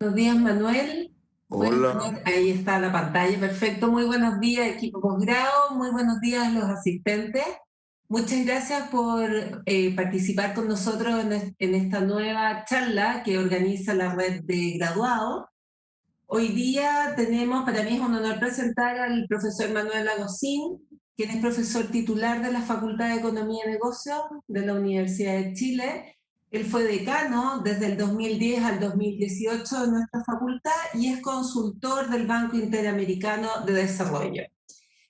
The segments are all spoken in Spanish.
Buenos días, Manuel. Bueno, Hola, Manuel, ahí está la pantalla, perfecto. Muy buenos días, equipo posgrado. Muy buenos días, los asistentes. Muchas gracias por participar con nosotros en esta nueva charla que organiza la red de graduados. Hoy día tenemos, para mí es un honor presentar al profesor Manuel Agosín, quien es profesor titular de la Facultad de Economía y Negocios de la Universidad de Chile. Él fue decano desde el 2010 al 2018 de nuestra facultad y es consultor del Banco Interamericano de Desarrollo.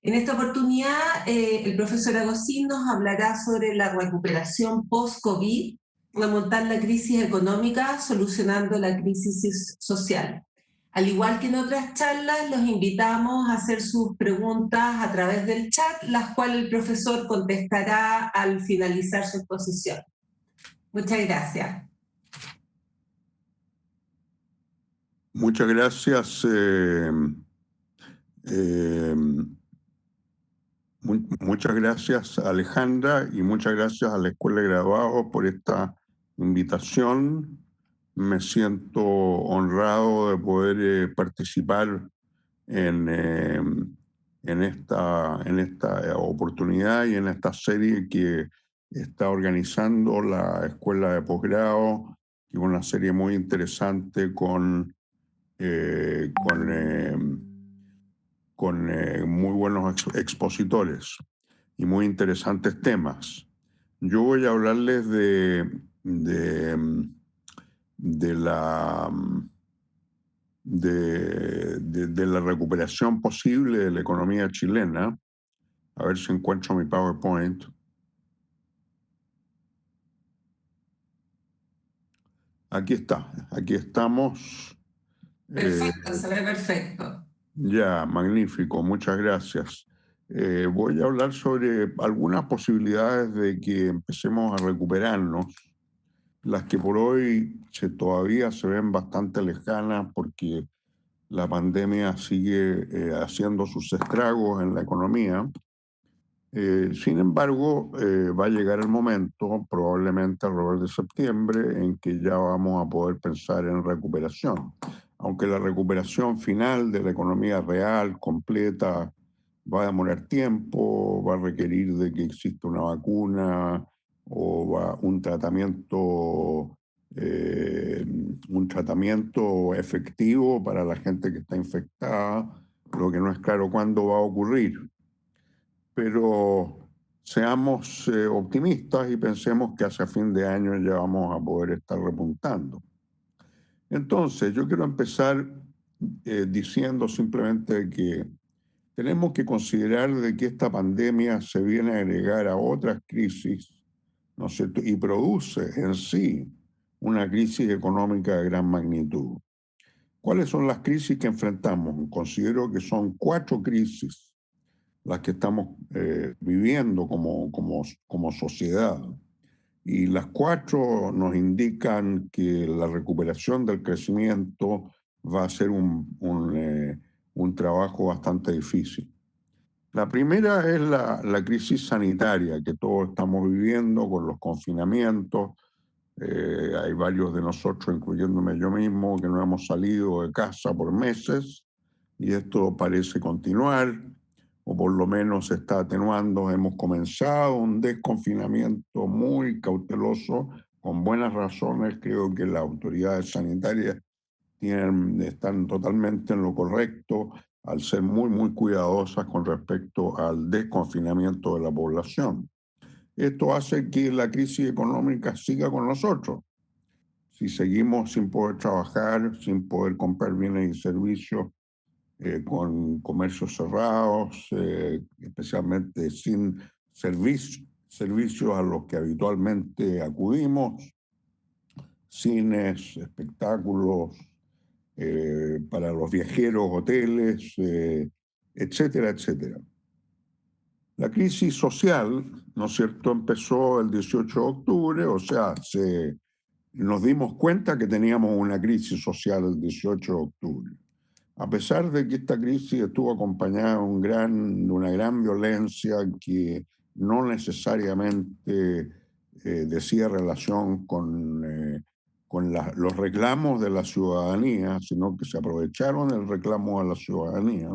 En esta oportunidad, el profesor Agosín nos hablará sobre la recuperación post-COVID, remontar la crisis económica, solucionando la crisis social. Al igual que en otras charlas, los invitamos a hacer sus preguntas a través del chat, las cuales el profesor contestará al finalizar su exposición. Muchas gracias. muchas gracias. Eh, Muchas gracias, Alejandra, y muchas gracias a la Escuela de Graduados por esta invitación. Me siento honrado de poder participar en, eh, en esta oportunidad y en esta serie que está organizando la Escuela de Posgrado, que es una serie muy interesante con muy buenos expositores y muy interesantes temas. Yo voy a hablarles de la de la recuperación posible de la economía chilena. A ver si encuentro mi PowerPoint. Aquí está, aquí estamos. Perfecto, se ve perfecto. Ya, magnífico, muchas gracias. Voy a hablar sobre algunas posibilidades de que empecemos a recuperarnos, las que por hoy todavía se ven bastante lejanas porque la pandemia sigue haciendo sus estragos en la economía. Sin embargo, va a llegar el momento, probablemente alrededor de septiembre, en que ya vamos a poder pensar en recuperación. Aunque la recuperación final de la economía real, completa, va a demorar tiempo, va a requerir de que exista una vacuna o un tratamiento efectivo para la gente que está infectada, lo que no es claro cuándo va a ocurrir. Pero seamos optimistas y pensemos que hacia fin de año ya vamos a poder estar repuntando. Entonces, yo quiero empezar diciendo simplemente que tenemos que considerar de que esta pandemia se viene a agregar a otras crisis, ¿no es cierto? Y produce en sí una crisis económica de gran magnitud. ¿Cuáles son las crisis que enfrentamos? Considero que son 4 crisis las que estamos viviendo como sociedad. Y las 4 nos indican que la recuperación del crecimiento va a ser un trabajo bastante difícil. La primera es la crisis sanitaria que todos estamos viviendo con los confinamientos. Hay varios de nosotros, incluyéndome yo mismo, que no hemos salido de casa por meses y esto parece continuar, o por lo menos se está atenuando. Hemos comenzado un desconfinamiento muy cauteloso, con buenas razones. Creo que las autoridades sanitarias están totalmente en lo correcto al ser muy cuidadosas con respecto al desconfinamiento de la población. Esto hace que la crisis económica siga con nosotros. Si seguimos sin poder trabajar, sin poder comprar bienes y servicios, con comercios cerrados, especialmente sin servicios a los que habitualmente acudimos, cines, espectáculos, para los viajeros, hoteles, etcétera, etcétera. La crisis social, ¿no es cierto?, empezó el 18 de octubre, o sea, nos dimos cuenta que teníamos una crisis social el 18 de octubre. A pesar de que esta crisis estuvo acompañada de una gran violencia que no necesariamente decía relación con los reclamos de la ciudadanía, sino que se aprovecharon el reclamo de la ciudadanía.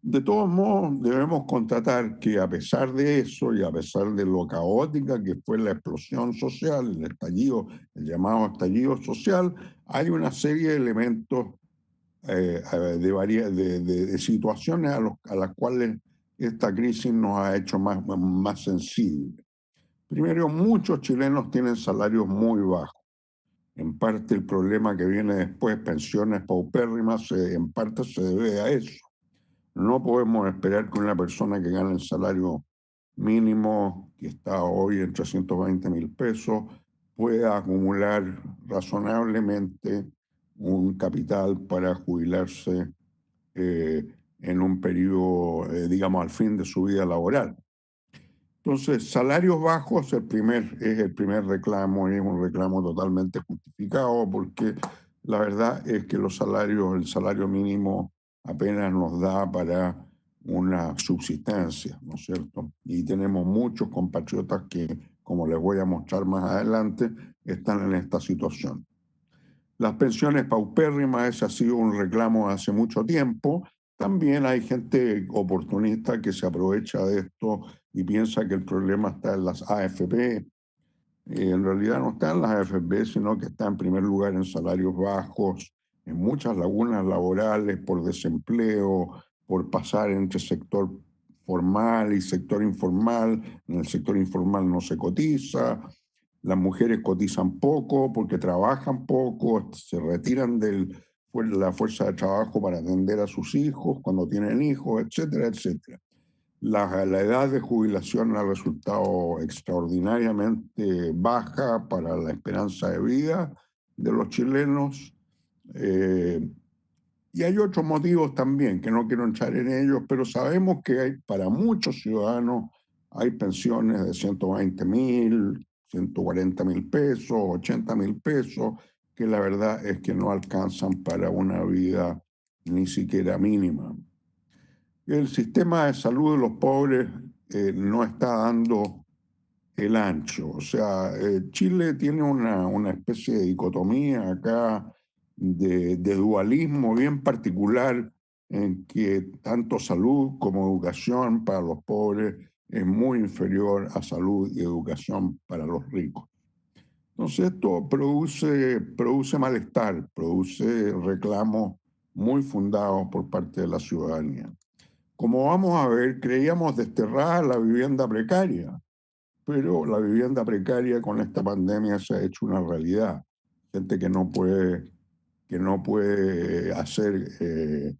De todos modos, debemos constatar que a pesar de eso y a pesar de lo caótica que fue la explosión social, el estallido, el llamado estallido social, hay una serie de elementos, de situaciones a las cuales esta crisis nos ha hecho más sensibles. Primero, muchos chilenos tienen salarios muy bajos. En parte el problema que viene después, pensiones paupérrimas, en parte se debe a eso. No podemos esperar que una persona que gane el salario mínimo, que está hoy en 320.000 pesos, pueda acumular razonablemente un capital para jubilarse en un periodo, digamos, al fin de su vida laboral. Entonces, salarios bajos es el primer reclamo, y es un reclamo totalmente justificado porque la verdad es que el salario mínimo apenas nos da para una subsistencia, ¿no es cierto? Y tenemos muchos compatriotas que, como les voy a mostrar más adelante, están en esta situación. Las pensiones paupérrimas, ese ha sido un reclamo hace mucho tiempo. También hay gente oportunista que se aprovecha de esto y piensa que el problema está en las AFP. En realidad no está en las AFP, sino que está en primer lugar en salarios bajos, en muchas lagunas laborales por desempleo, por pasar entre sector formal y sector informal. En el sector informal no se cotiza. Las mujeres cotizan poco porque trabajan poco, se retiran de la fuerza de trabajo para atender a sus hijos cuando tienen hijos, etcétera, etcétera. La edad de jubilación ha resultado extraordinariamente baja para la esperanza de vida de los chilenos. Y hay otros motivos también, que no quiero entrar en ellos, pero sabemos que para muchos ciudadanos hay pensiones de 120.000, 140.000 pesos, 80.000 pesos, que la verdad es que no alcanzan para una vida ni siquiera mínima. El sistema de salud de los pobres no está dando el ancho. O sea, Chile tiene una especie de dicotomía acá, de dualismo bien particular, en que tanto salud como educación para los pobres es muy inferior a salud y educación para los ricos. Entonces esto produce malestar, produce reclamos muy fundados por parte de la ciudadanía. Como vamos a ver, creíamos desterrar la vivienda precaria, pero la vivienda precaria con esta pandemia se ha hecho una realidad. Gente que no puede hacer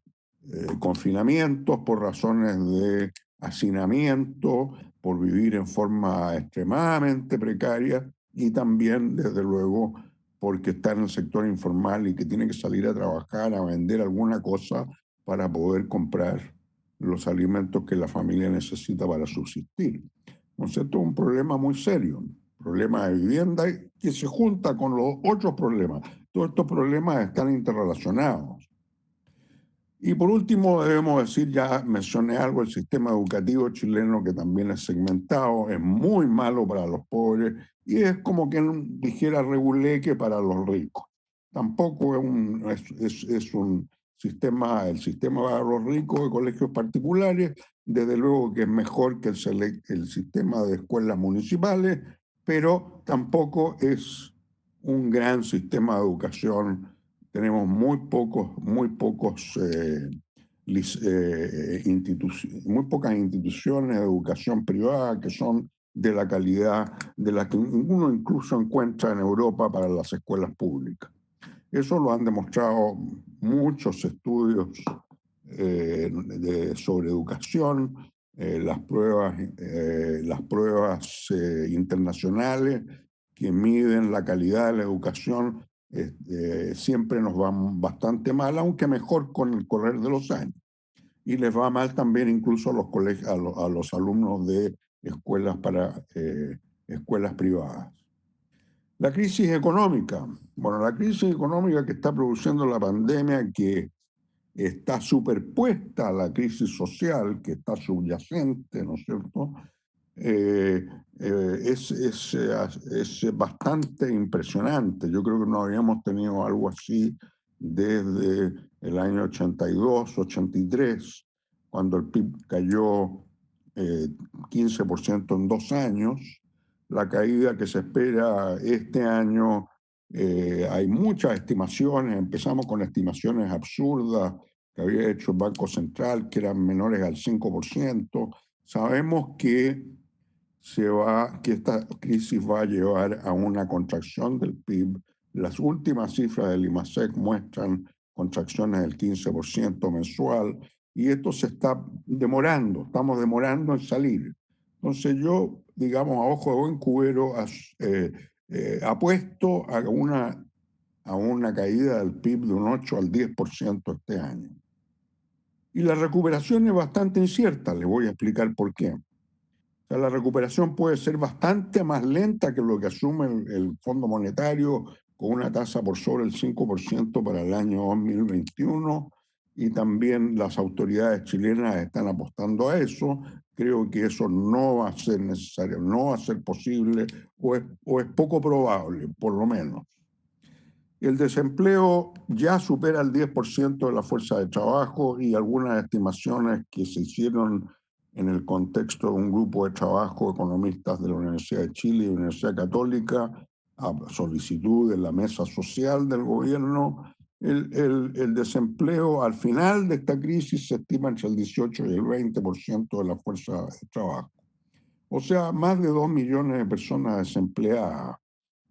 confinamientos por razones de hacinamiento, por vivir en forma extremadamente precaria y también, desde luego, porque está en el sector informal y que tiene que salir a trabajar, a vender alguna cosa para poder comprar los alimentos que la familia necesita para subsistir. Entonces, esto es un problema muy serio, un problema de vivienda que se junta con los otros problemas. Todos estos problemas están interrelacionados. Y por último, debemos decir, ya mencioné algo, el sistema educativo chileno, que también es segmentado, es muy malo para los pobres y es como que dijera reguleque para los ricos. Tampoco es un sistema, el sistema para los ricos de colegios particulares, desde luego que es mejor que el sistema de escuelas municipales, pero tampoco es un gran sistema de educación. Tenemos muy pocas instituciones de educación privada que son de la calidad de la que uno incluso encuentra en Europa para las escuelas públicas. Eso lo han demostrado muchos estudios sobre educación, las pruebas internacionales que miden la calidad de la educación siempre nos van bastante mal, aunque mejor con el correr de los años. Y les va mal también incluso a los colegios, a los alumnos de escuelas privadas. La crisis económica. Bueno, la crisis económica que está produciendo la pandemia, que está superpuesta a la crisis social, que está subyacente, ¿no es cierto? es bastante impresionante. Yo creo que no habíamos tenido algo así desde el año 82, 83, cuando el PIB cayó 15% en 2 años. La caída que se espera este año, hay muchas estimaciones, empezamos con estimaciones absurdas que había hecho el Banco Central, que eran menores al 5%. Sabemos que esta crisis va a llevar a una contracción del PIB. Las últimas cifras del IMASEC muestran contracciones del 15% mensual y esto se está demorando, estamos demorando en salir. Entonces yo, digamos, a ojo de buen cubero, apuesto a una caída del PIB de un 8 al 10% este año. Y la recuperación es bastante incierta, les voy a explicar por qué. O sea, la recuperación puede ser bastante más lenta que lo que asume el Fondo Monetario, con una tasa por sobre el 5% para el año 2021, y también las autoridades chilenas están apostando a eso. Creo que eso no va a ser necesario, no va a ser posible, o es poco probable, por lo menos. El desempleo ya supera el 10% de la fuerza de trabajo, y algunas estimaciones que se hicieron en el contexto de un grupo de trabajo economistas de la Universidad de Chile y la Universidad Católica, a solicitud de la mesa social del gobierno, el desempleo al final de esta crisis se estima entre el 18 y el 20% de la fuerza de trabajo. O sea, más de 2 millones de personas desempleadas,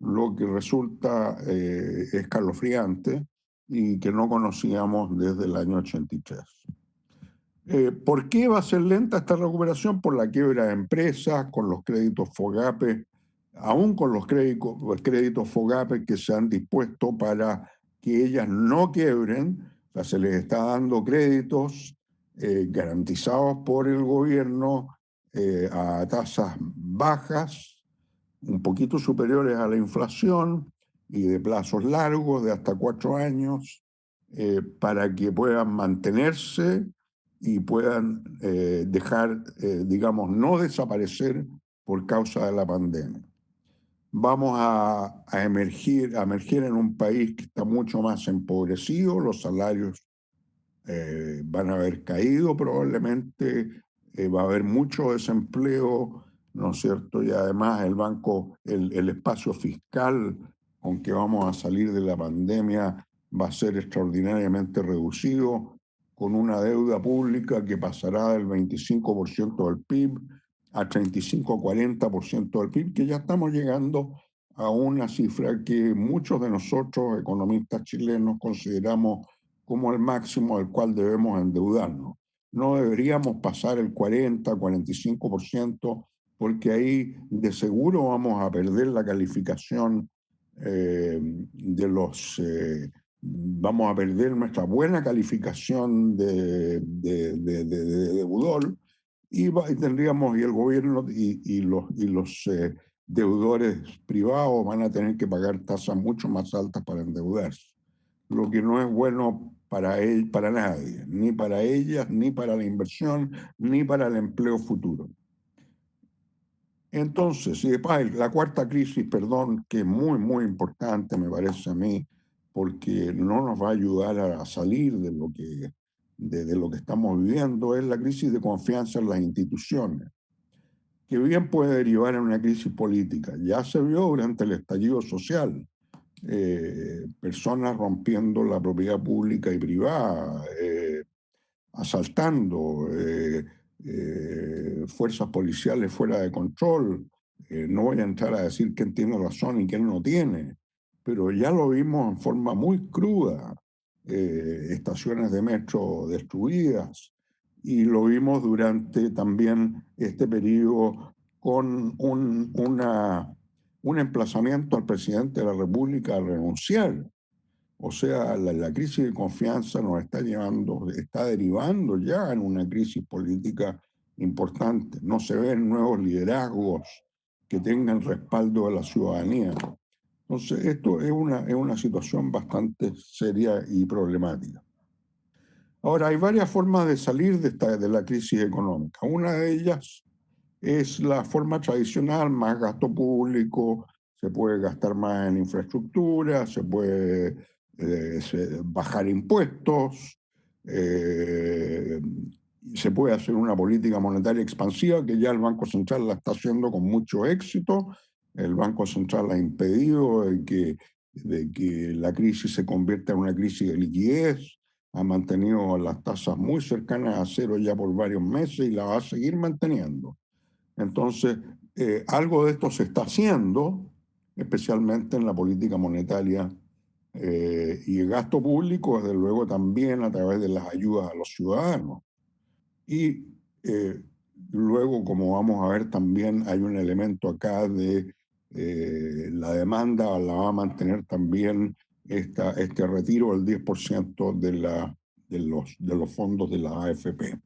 lo que resulta escalofriante y que no conocíamos desde el año 83. ¿Por qué va a ser lenta esta recuperación? Por la quiebra de empresas, con los créditos FOGAPE, aún con los créditos FOGAPE que se han dispuesto para que ellas no quiebren. O sea, se les está dando créditos garantizados por el gobierno a tasas bajas, un poquito superiores a la inflación y de plazos largos de hasta 4 años, para que puedan mantenerse y puedan dejar, digamos, no desaparecer por causa de la pandemia. Vamos a emergir en un país que está mucho más empobrecido, los salarios van a haber caído probablemente, va a haber mucho desempleo, ¿no es cierto? Y además el espacio fiscal con que vamos a salir de la pandemia va a ser extraordinariamente reducido, con una deuda pública que pasará del 25% del PIB a 35-40% del PIB, que ya estamos llegando a una cifra que muchos de nosotros, economistas chilenos, consideramos como el máximo al cual debemos endeudarnos. No deberíamos pasar el 40-45%, porque ahí de seguro vamos a perder la calificación vamos a perder nuestra buena calificación de deudor, y tendríamos, y el gobierno y los deudores privados van a tener que pagar tasas mucho más altas para endeudarse, lo que no es bueno para nadie, ni para ellas, ni para la inversión, ni para el empleo futuro. Entonces, la cuarta crisis, perdón, que es muy, muy importante, me parece a mí, porque no nos va a ayudar a salir de lo que estamos viviendo, es la crisis de confianza en las instituciones, que bien puede derivar en una crisis política. Ya se vio durante el estallido social, personas rompiendo la propiedad pública y privada, asaltando, fuerzas policiales fuera de control. No voy a entrar a decir quién tiene razón y quién no tiene, pero ya lo vimos en forma muy cruda, estaciones de metro destruidas, y lo vimos durante también este periodo con un emplazamiento al presidente de la República a renunciar. O sea, la crisis de confianza nos está derivando ya en una crisis política importante. No se ven nuevos liderazgos que tengan respaldo de la ciudadanía. Entonces, esto es una situación bastante seria y problemática. Ahora, hay varias formas de salir de la crisis económica. Una de ellas es la forma tradicional, más gasto público, se puede gastar más en infraestructura, se puede bajar impuestos, se puede hacer una política monetaria expansiva que ya el Banco Central la está haciendo con mucho éxito. El Banco Central ha impedido de que la crisis se convierta en una crisis de liquidez, ha mantenido las tasas muy cercanas a cero ya por varios meses y la va a seguir manteniendo. Entonces, algo de esto se está haciendo, especialmente en la política monetaria y el gasto público, desde luego también a través de las ayudas a los ciudadanos. Y luego, como vamos a ver, también hay un elemento acá de la demanda, la va a mantener también este retiro del 10% de los fondos de la AFP,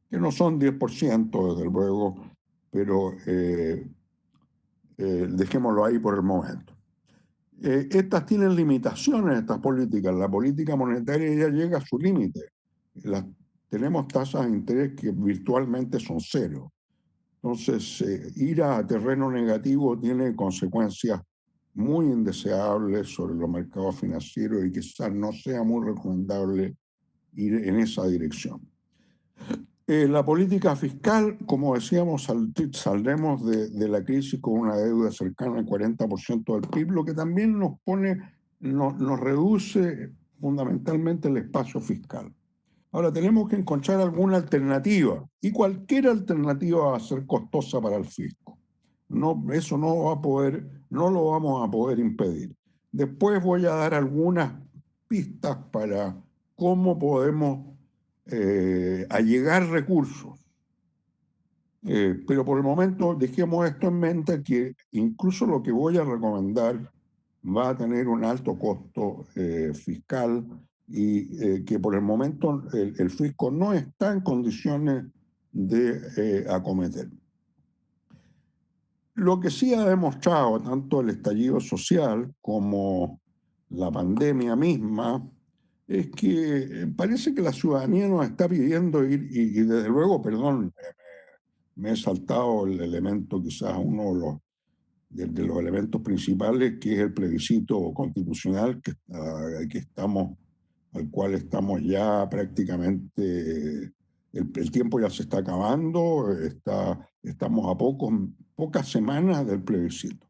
que no son 10%, desde luego, pero dejémoslo ahí por el momento. Estas tienen limitaciones, estas políticas. La política monetaria ya llega a su límite. Tenemos tasas de interés que virtualmente son cero. Entonces, ir a terreno negativo tiene consecuencias muy indeseables sobre los mercados financieros y quizás no sea muy recomendable ir en esa dirección. La política fiscal, como decíamos, saldremos de la crisis con una deuda cercana al 40% del PIB, lo que también nos reduce fundamentalmente el espacio fiscal. Ahora tenemos que encontrar alguna alternativa y cualquier alternativa va a ser costosa para el fisco. No, eso no lo vamos a poder impedir. Después voy a dar algunas pistas para cómo podemos allegar recursos. Pero por el momento dejemos esto en mente, que incluso lo que voy a recomendar va a tener un alto costo fiscal y que por el momento el fisco no está en condiciones de acometer. Lo que sí ha demostrado tanto el estallido social como la pandemia misma es que parece que la ciudadanía nos está pidiendo ir, y desde luego, perdón, me he saltado el elemento, quizás uno de los elementos principales, que es el plebiscito constitucional al cual estamos ya prácticamente, el tiempo ya se está acabando, estamos a pocas semanas del plebiscito.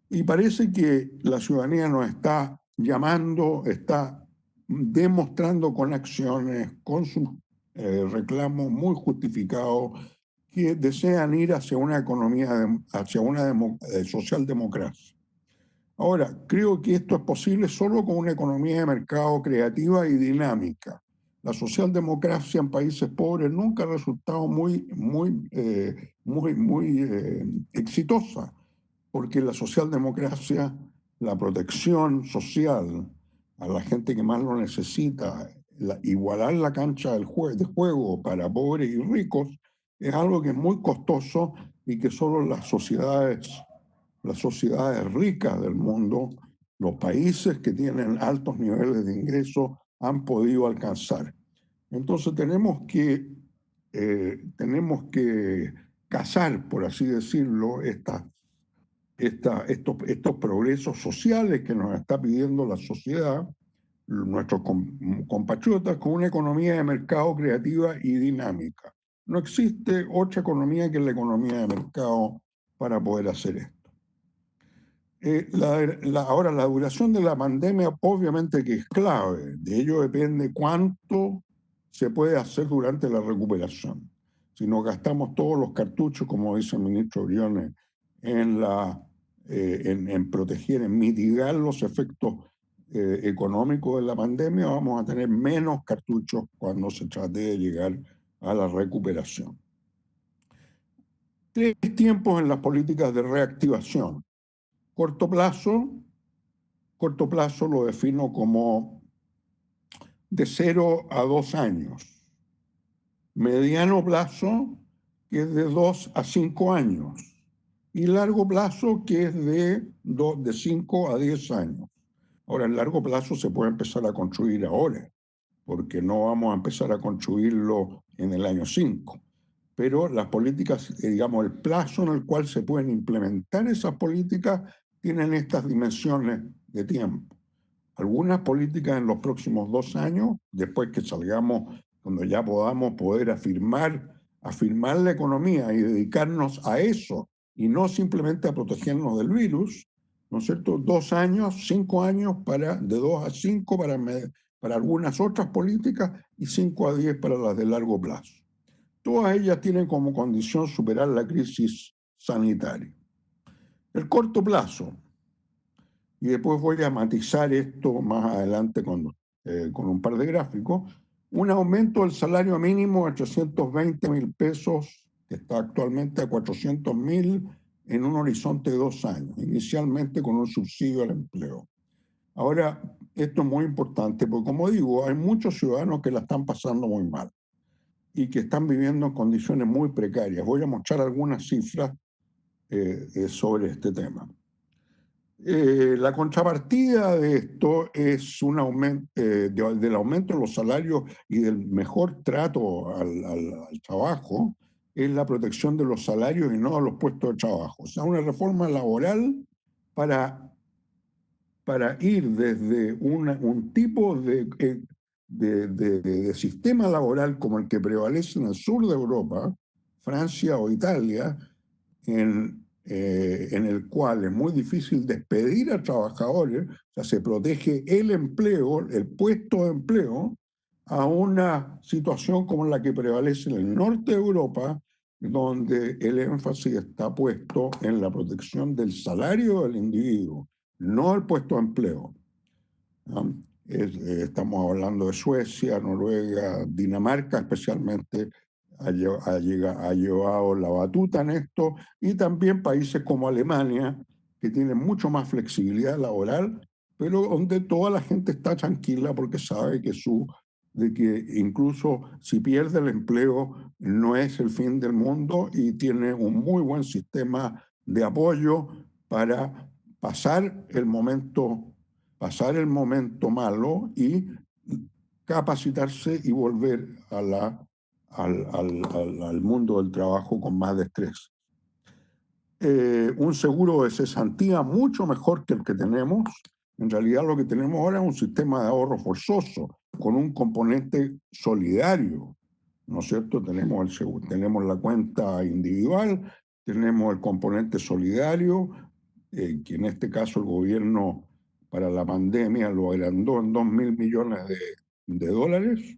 Y parece que la ciudadanía nos está llamando, está demostrando con acciones, con sus reclamos muy justificados, que desean ir hacia una economía, hacia una socialdemocracia. Ahora, creo que esto es posible solo con una economía de mercado creativa y dinámica. La socialdemocracia en países pobres nunca ha resultado muy exitosa, porque la socialdemocracia, la protección social a la gente que más lo necesita, igualar la cancha de juego para pobres y ricos, es algo que es muy costoso y que solo las sociedades ricas del mundo, los países que tienen altos niveles de ingreso, han podido alcanzar. Entonces tenemos que cazar, por así decirlo, estos progresos sociales que nos está pidiendo la sociedad, nuestros compatriotas, con una economía de mercado creativa y dinámica. No existe otra economía que la economía de mercado para poder hacer esto. Ahora, la duración de la pandemia obviamente que es clave. De ello depende cuánto se puede hacer durante la recuperación. Si nos gastamos todos los cartuchos, como dice el ministro Briones, en proteger, en mitigar los efectos económicos de la pandemia, vamos a tener menos cartuchos cuando se trate de llegar a la recuperación. 3 tiempos en las políticas de reactivación. Corto plazo lo defino como de 0 a 2 años. Mediano plazo, que es de 2 a 5 años. Y largo plazo, que es de 5 a 10 años. Ahora, en largo plazo se puede empezar a construir ahora, porque no vamos a empezar a construirlo en el año 5. pero las políticas, digamos, el plazo en el cual se pueden implementar esas políticas tienen estas dimensiones de tiempo. Algunas políticas en los próximos 2 años, después que salgamos, cuando ya podamos poder afirmar la economía y dedicarnos a eso, y no simplemente a protegernos del virus, ¿no es cierto? 2 años, 5 años de 2 a 5 para algunas otras políticas y 5 a 10 para las de largo plazo. Todas ellas tienen como condición superar la crisis sanitaria. El corto plazo, y después voy a matizar esto más adelante con un par de gráficos, un aumento del salario mínimo a 320.000 pesos, que está actualmente a 400.000 en un horizonte de 2 años, inicialmente con un subsidio al empleo. Ahora, esto es muy importante porque, como digo, hay muchos ciudadanos que la están pasando muy mal y que están viviendo en condiciones muy precarias. Voy a mostrar algunas cifras sobre este tema. La contrapartida de esto es un aumento del aumento de los salarios y del mejor trato al trabajo, es la protección de los salarios y no de los puestos de trabajo. O sea, una reforma laboral para, para ir desde un tipo de sistema laboral como el que prevalece en el sur de Europa, Francia o Italia, en el cual es muy difícil despedir a trabajadores, o sea, se protege el empleo, el puesto de empleo, a una situación como la que prevalece en el norte de Europa, donde el énfasis está puesto en la protección del salario del individuo, no el puesto de empleo. ¿No? Estamos hablando de Suecia, Noruega, Dinamarca especialmente, ha llevado la batuta en esto, y también países como Alemania, que tienen mucho más flexibilidad laboral, pero donde toda la gente está tranquila porque sabe de que incluso si pierde el empleo no es el fin del mundo y tiene un muy buen sistema de apoyo para pasar el momento malo y capacitarse y volver al mundo del trabajo con más destreza. Un seguro de cesantía mucho mejor que el que tenemos. En realidad lo que tenemos ahora es un sistema de ahorro forzoso con un componente solidario, ¿no es cierto? Tenemos la cuenta individual, tenemos el componente solidario, que en este caso el gobierno para la pandemia lo agrandó en 2.000 millones de dólares,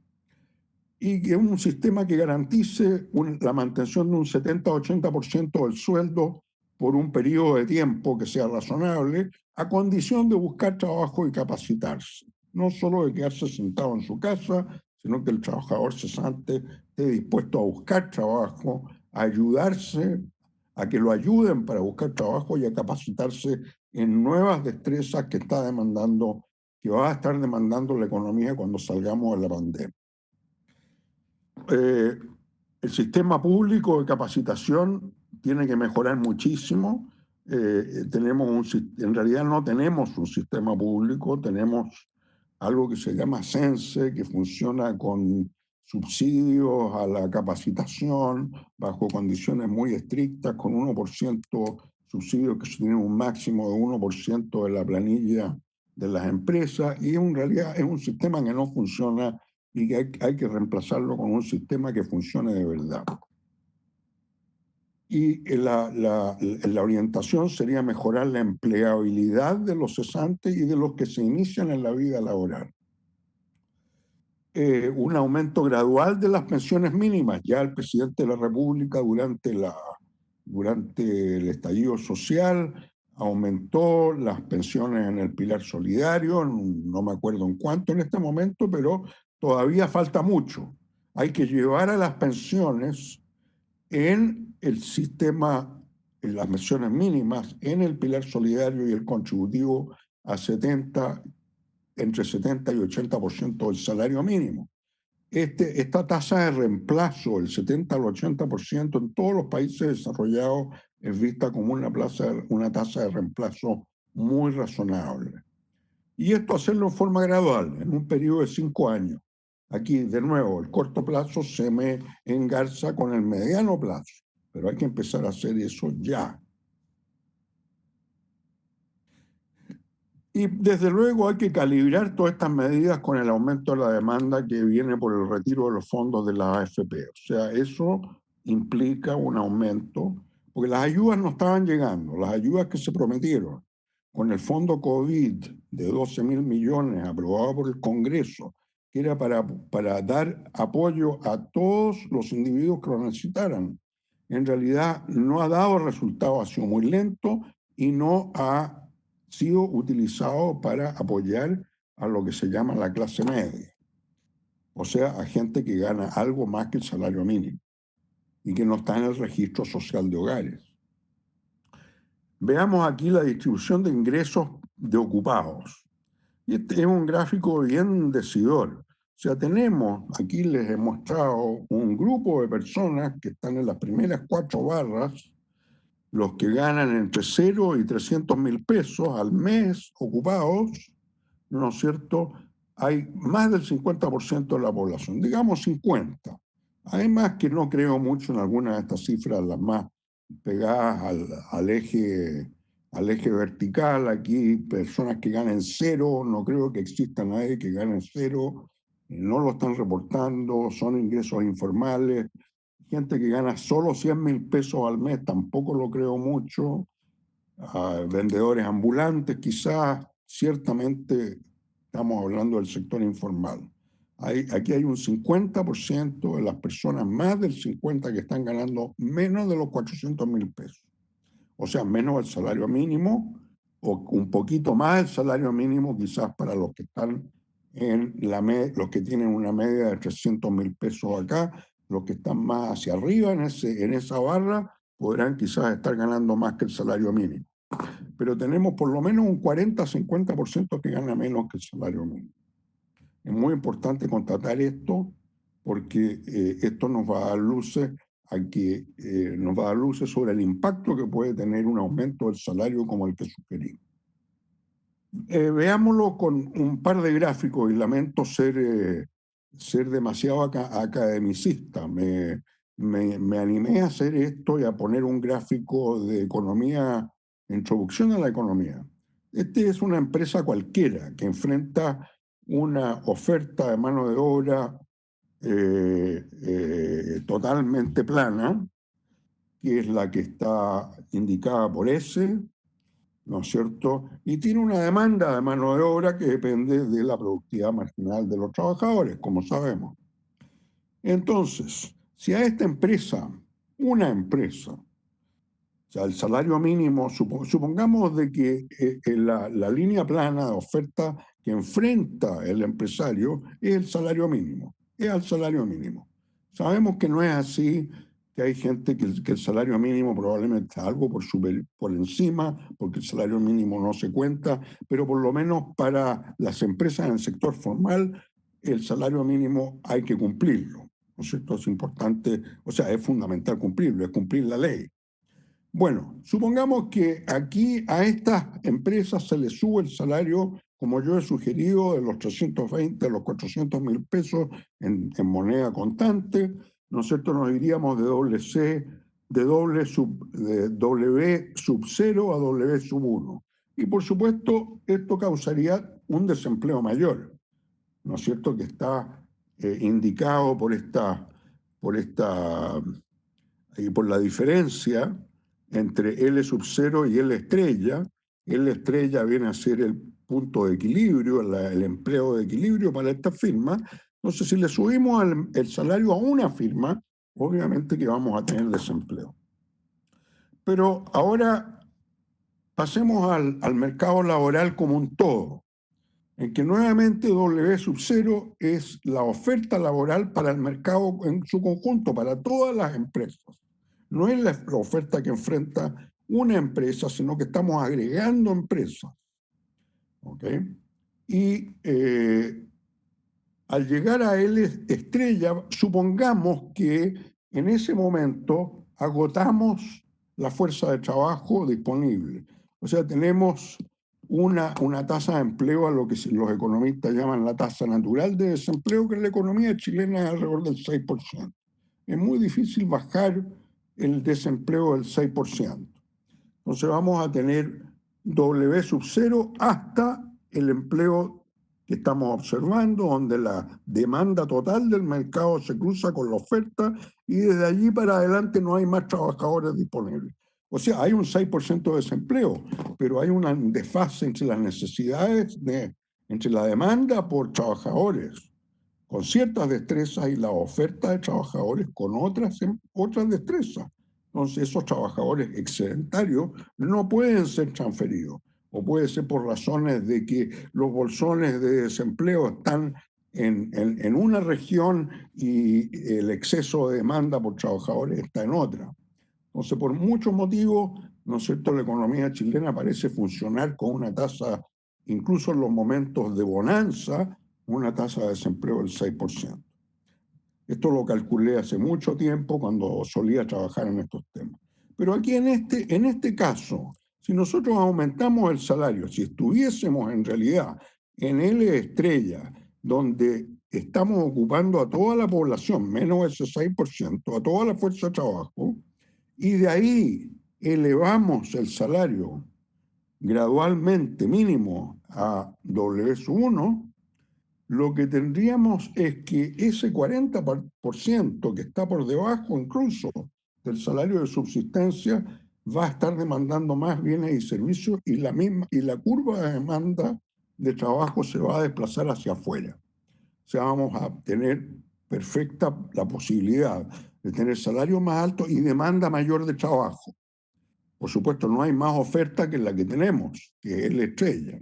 y que es un sistema que garantice la mantención de un 70-80% del sueldo por un periodo de tiempo que sea razonable, a condición de buscar trabajo y capacitarse. No solo de quedarse sentado en su casa, sino que el trabajador cesante esté dispuesto a buscar trabajo, a ayudarse, a que lo ayuden para buscar trabajo y a capacitarse en nuevas destrezas que va a estar demandando la economía cuando salgamos de la pandemia. El sistema público de capacitación tiene que mejorar muchísimo. En realidad no tenemos un sistema público, tenemos algo que se llama CENSE, que funciona con subsidios a la capacitación bajo condiciones muy estrictas, con 1% subsidios que tienen un máximo de 1% de la planilla de las empresas, y en realidad es un sistema que no funciona y que hay que reemplazarlo con un sistema que funcione de verdad. Y la orientación sería mejorar la empleabilidad de los cesantes y de los que se inician en la vida laboral. Un aumento gradual de las pensiones mínimas. Ya el presidente de la República durante el estallido social aumentó las pensiones en el pilar solidario, no me acuerdo en cuánto en este momento, pero todavía falta mucho. Hay que llevar a las pensiones en el sistema, en las pensiones mínimas, en el pilar solidario y el contributivo a entre 70 y 80% del salario mínimo. Esta tasa de reemplazo, el 70 al 80% en todos los países desarrollados, es vista como una tasa de reemplazo muy razonable. Y esto hacerlo en forma gradual, en un periodo de 5 años. Aquí, de nuevo, el corto plazo se me engarza con el mediano plazo, pero hay que empezar a hacer eso ya. Y desde luego hay que calibrar todas estas medidas con el aumento de la demanda que viene por el retiro de los fondos de la AFP. O sea, eso implica un aumento, porque las ayudas no estaban llegando, las ayudas que se prometieron con el fondo COVID de 12.000 millones aprobado por el Congreso, que era para dar apoyo a todos los individuos que lo necesitaran, en realidad no ha dado resultado, ha sido muy lento y no ha sido utilizado para apoyar a lo que se llama la clase media, o sea, a gente que gana algo más que el salario mínimo y que no está en el registro social de hogares. Veamos aquí la distribución de ingresos de ocupados. Y este es un gráfico bien decidor. O sea, tenemos, aquí les he mostrado un grupo de personas que están en las primeras 4 barras, los que ganan entre 0 y 300.000 pesos al mes ocupados, ¿no es cierto? Hay más del 50% de la población, digamos 50. Además que no creo mucho en algunas de estas cifras, las más pegadas al eje vertical. Aquí personas que ganen 0, no creo que exista nadie que gane 0, no lo están reportando, son ingresos informales. Gente que gana solo 100.000 pesos al mes, tampoco lo creo mucho. Vendedores ambulantes, quizás, ciertamente estamos hablando del sector informal. Aquí hay un 50% de las personas, más del 50%, que están ganando menos de los 400.000 pesos. O sea, menos el salario mínimo o un poquito más el salario mínimo quizás para los que están los que tienen una media de 300.000 pesos acá, los que están más hacia arriba en esa barra podrán quizás estar ganando más que el salario mínimo. Pero tenemos por lo menos un 40-50% que gana menos que el salario mínimo. Es muy importante constatar esto porque esto nos va a dar luces sobre el impacto que puede tener un aumento del salario como el que sugerimos. Veámoslo con un par de gráficos, y lamento ser demasiado academicista. Me animé a hacer esto y a poner un gráfico de economía, introducción a la economía. Este es una empresa cualquiera que enfrenta una oferta de mano de obra totalmente plana, que es la que está indicada por S, ¿no es cierto? Y tiene una demanda de mano de obra que depende de la productividad marginal de los trabajadores, como sabemos. Entonces, si a esta empresa, una empresa, o sea, el salario mínimo, supongamos de que la línea plana de oferta que enfrenta el empresario es el salario mínimo, es al salario mínimo. Sabemos que no es así, que hay gente que el salario mínimo probablemente está algo por encima, porque el salario mínimo no se cuenta, pero por lo menos para las empresas en el sector formal, el salario mínimo hay que cumplirlo, ¿no es cierto? Es importante, o sea, es fundamental cumplirlo, es cumplir la ley. Bueno, supongamos que aquí a estas empresas se les sube el salario, como yo he sugerido, de los 320 a los 400.000 pesos en moneda constante, ¿no es cierto? Nos iríamos de W sub 0 a W sub 1. Y por supuesto, esto causaría un desempleo mayor, ¿no es cierto? Que está indicado por la diferencia entre L sub 0 y L estrella. L estrella viene a ser el punto de equilibrio, el empleo de equilibrio para esta firma. Entonces, si le subimos el salario a una firma, obviamente que vamos a tener desempleo. Pero ahora pasemos al mercado laboral como un todo, en que nuevamente W sub 0 es la oferta laboral para el mercado en su conjunto, para todas las empresas. No es la oferta que enfrenta una empresa, sino que estamos agregando empresas. ¿Okay? Y al llegar a L estrella, supongamos que en ese momento agotamos la fuerza de trabajo disponible. O sea, tenemos una tasa de empleo a lo que los economistas llaman la tasa natural de desempleo, que en la economía chilena es alrededor del 6%. Es muy difícil bajar el desempleo del 6%. Entonces vamos a tener W sub 0 hasta el empleo que estamos observando, donde la demanda total del mercado se cruza con la oferta y desde allí para adelante no hay más trabajadores disponibles. O sea, hay un 6% de desempleo, pero hay una desfase entre las necesidades, entre la demanda por trabajadores con ciertas destrezas y la oferta de trabajadores con otras destrezas. Entonces, esos trabajadores excedentarios no pueden ser transferidos, o puede ser por razones de que los bolsones de desempleo están en una región y el exceso de demanda por trabajadores está en otra. Entonces, por muchos motivos, ¿no es cierto?, la economía chilena parece funcionar con una tasa, incluso en los momentos de bonanza, una tasa de desempleo del 6%. Esto lo calculé hace mucho tiempo cuando solía trabajar en estos temas. Pero aquí en este caso, si nosotros aumentamos el salario, si estuviésemos en realidad en L estrella, donde estamos ocupando a toda la población, menos ese 6%, a toda la fuerza de trabajo, y de ahí elevamos el salario gradualmente mínimo a W1, lo que tendríamos es que ese 40% que está por debajo incluso del salario de subsistencia va a estar demandando más bienes y servicios y la curva de demanda de trabajo se va a desplazar hacia afuera. O sea, vamos a tener perfecta la posibilidad de tener salario más alto y demanda mayor de trabajo. Por supuesto, no hay más oferta que la que tenemos, que es la estrella.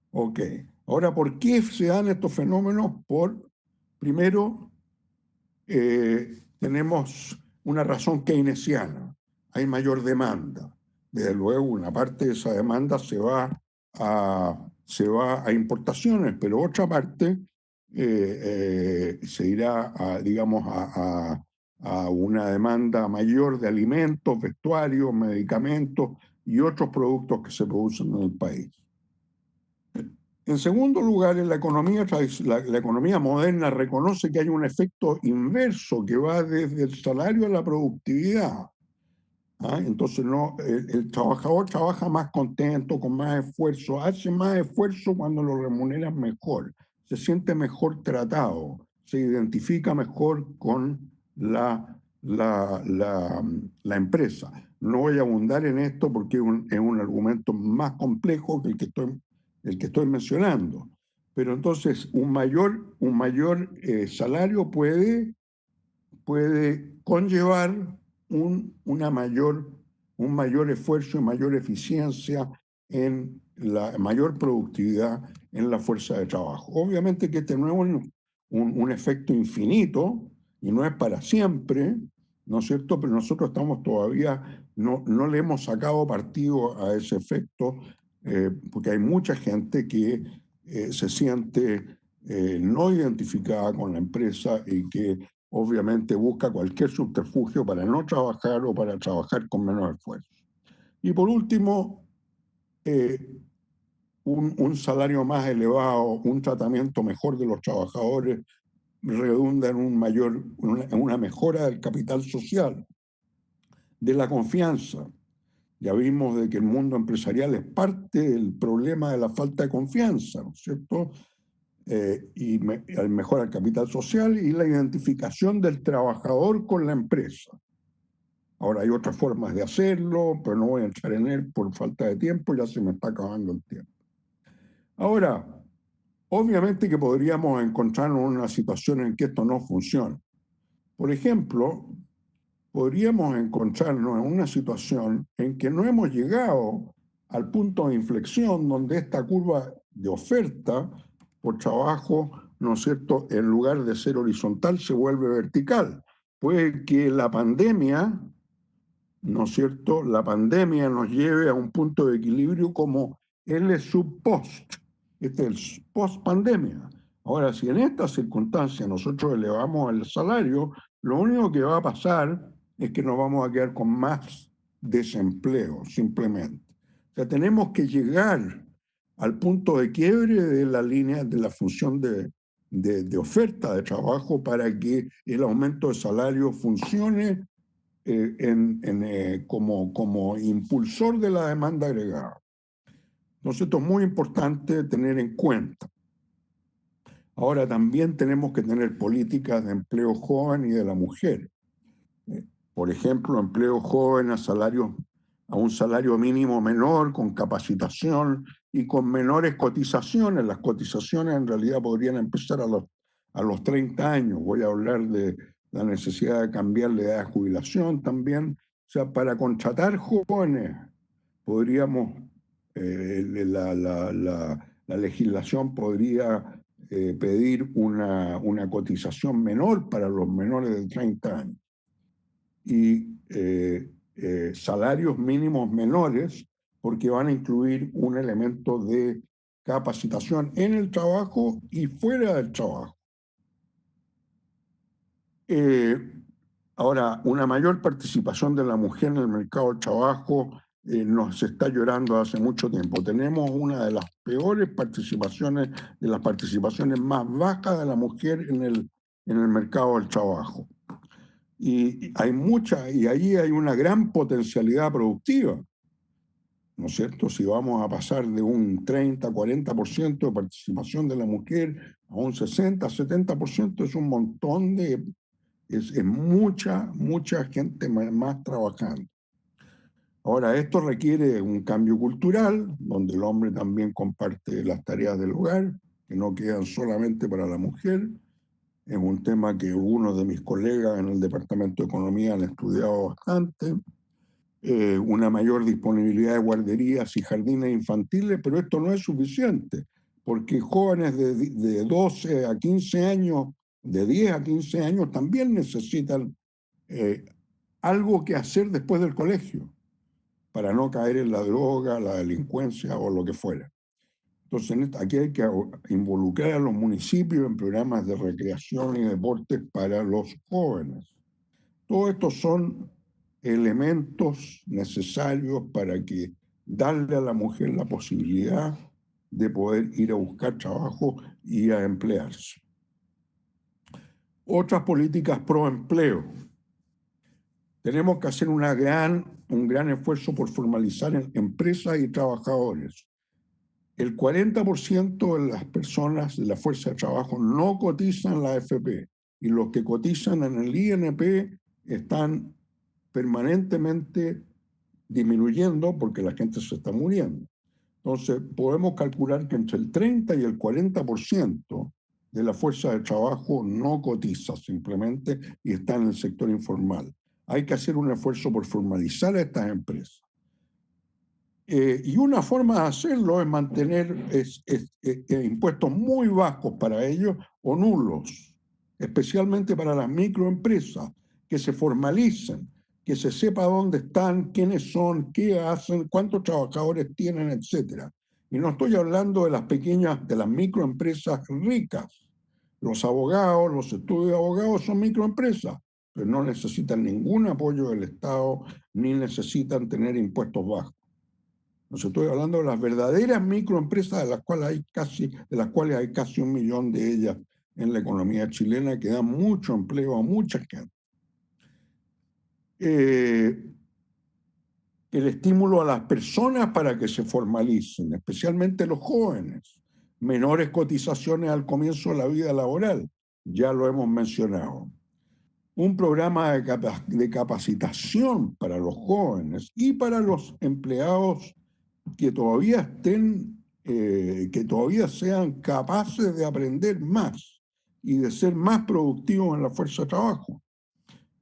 Ok. Ahora, ¿por qué se dan estos fenómenos? Primero, tenemos una razón keynesiana. Hay mayor demanda. Desde luego, una parte de esa demanda se va a importaciones, pero otra parte se irá, digamos, a una demanda mayor de alimentos, vestuarios, medicamentos y otros productos que se producen en el país. En segundo lugar, en la economía moderna reconoce que hay un efecto inverso que va desde el salario a la productividad. Entonces el trabajador trabaja más contento, con más esfuerzo, hace más esfuerzo cuando lo remuneran mejor, se siente mejor tratado, se identifica mejor con la empresa. No voy a abundar en esto porque es un argumento más complejo que el que estoy mencionando. Pero entonces un mayor salario puede conllevar un mayor esfuerzo y mayor eficiencia en la mayor productividad en la fuerza de trabajo. Obviamente que este no es un efecto infinito y no es para siempre, ¿no es cierto? Pero nosotros estamos todavía, no le hemos sacado partido a ese efecto porque hay mucha gente que se siente no identificada con la empresa y que obviamente busca cualquier subterfugio para no trabajar o para trabajar con menos esfuerzo. Y por último, un salario más elevado, un tratamiento mejor de los trabajadores redunda en una mejora del capital social, de la confianza. Ya vimos de que el mundo empresarial es parte del problema de la falta de confianza, ¿no es cierto? Mejora el capital social y la identificación del trabajador con la empresa. Ahora hay otras formas de hacerlo, pero no voy a entrar en él por falta de tiempo, ya se me está acabando el tiempo. Ahora, obviamente que podríamos encontrarnos en una situación en que esto no funciona. Por ejemplo, podríamos encontrarnos en una situación en que no hemos llegado al punto de inflexión donde esta curva de oferta por trabajo, ¿no es cierto?, en lugar de ser horizontal se vuelve vertical. Puede que la pandemia, ¿no es cierto?, la pandemia nos lleve a un punto de equilibrio como L sub post. Este es el post pandemia. Ahora, si en estas circunstancias nosotros elevamos el salario, lo único que va a pasar es que nos vamos a quedar con más desempleo, simplemente. O sea, tenemos que llegar al punto de quiebre de la línea, de la función de oferta de trabajo para que el aumento de salario funcione como impulsor de la demanda agregada. Entonces, esto es muy importante tener en cuenta. Ahora también tenemos que tener políticas de empleo joven y de la mujer. Por ejemplo, empleo joven a un salario mínimo menor, con capacitación y con menores cotizaciones. Las cotizaciones en realidad podrían empezar a los 30 años. Voy a hablar de la necesidad de cambiar la edad de jubilación también. O sea, para contratar jóvenes podríamos, la legislación podría pedir una cotización menor para los menores de 30 años y salarios mínimos menores, porque van a incluir un elemento de capacitación en el trabajo y fuera del trabajo. Ahora, una mayor participación de la mujer en el mercado del trabajo nos está llorando hace mucho tiempo. Tenemos una de las peores participaciones, de las participaciones más bajas de la mujer en el mercado del trabajo. Y allí hay una gran potencialidad productiva, ¿no es cierto? Si vamos a pasar de un 30-40% de participación de la mujer a un 60-70%, es un montón es mucha gente más trabajando. Ahora, esto requiere un cambio cultural, donde el hombre también comparte las tareas del hogar, que no quedan solamente para la mujer. Es un tema que algunos de mis colegas en el Departamento de Economía han estudiado bastante. Una mayor disponibilidad de guarderías y jardines infantiles, pero esto no es suficiente, porque jóvenes de 12 a 15 años, de 10 a 15 años, también necesitan algo que hacer después del colegio, para no caer en la droga, la delincuencia o lo que fuera. Entonces, aquí hay que involucrar a los municipios en programas de recreación y deportes para los jóvenes. Todos estos son elementos necesarios para que darle a la mujer la posibilidad de poder ir a buscar trabajo y a emplearse. Otras políticas pro empleo. Tenemos que hacer un gran esfuerzo por formalizar empresas y trabajadores. El 40% de las personas de la fuerza de trabajo no cotizan en la AFP y los que cotizan en el INP están permanentemente disminuyendo porque la gente se está muriendo. Entonces, podemos calcular que entre el 30 y el 40% de la fuerza de trabajo no cotiza simplemente y está en el sector informal. Hay que hacer un esfuerzo por formalizar a estas empresas. Y una forma de hacerlo es mantener impuestos muy bajos para ellos o nulos, especialmente para las microempresas, que se formalicen, que se sepa dónde están, quiénes son, qué hacen, cuántos trabajadores tienen, etc. Y no estoy hablando de las pequeñas, de las microempresas ricas. Los abogados, los estudios de abogados son microempresas, pero no necesitan ningún apoyo del Estado ni necesitan tener impuestos bajos. Nos estoy hablando de las verdaderas microempresas de las cuales hay casi 1 millón de ellas en la economía chilena, que dan mucho empleo a mucha gente. El estímulo a las personas para que se formalicen, especialmente los jóvenes, menores cotizaciones al comienzo de la vida laboral, ya lo hemos mencionado. Un programa de capacitación para los jóvenes y para los empleados que todavía que todavía sean capaces de aprender más y de ser más productivos en la fuerza de trabajo.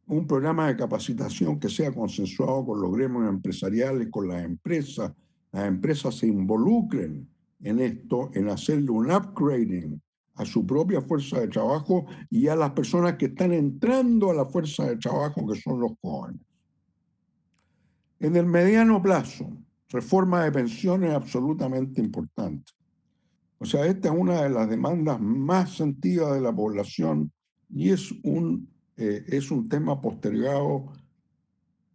Un programa de capacitación que sea consensuado con los gremios empresariales, con las empresas se involucren en esto, en hacerle un upgrading a su propia fuerza de trabajo y a las personas que están entrando a la fuerza de trabajo, que son los jóvenes. En el mediano plazo, reforma de pensiones es absolutamente importante. O sea, esta es una de las demandas más sentidas de la población y es un tema postergado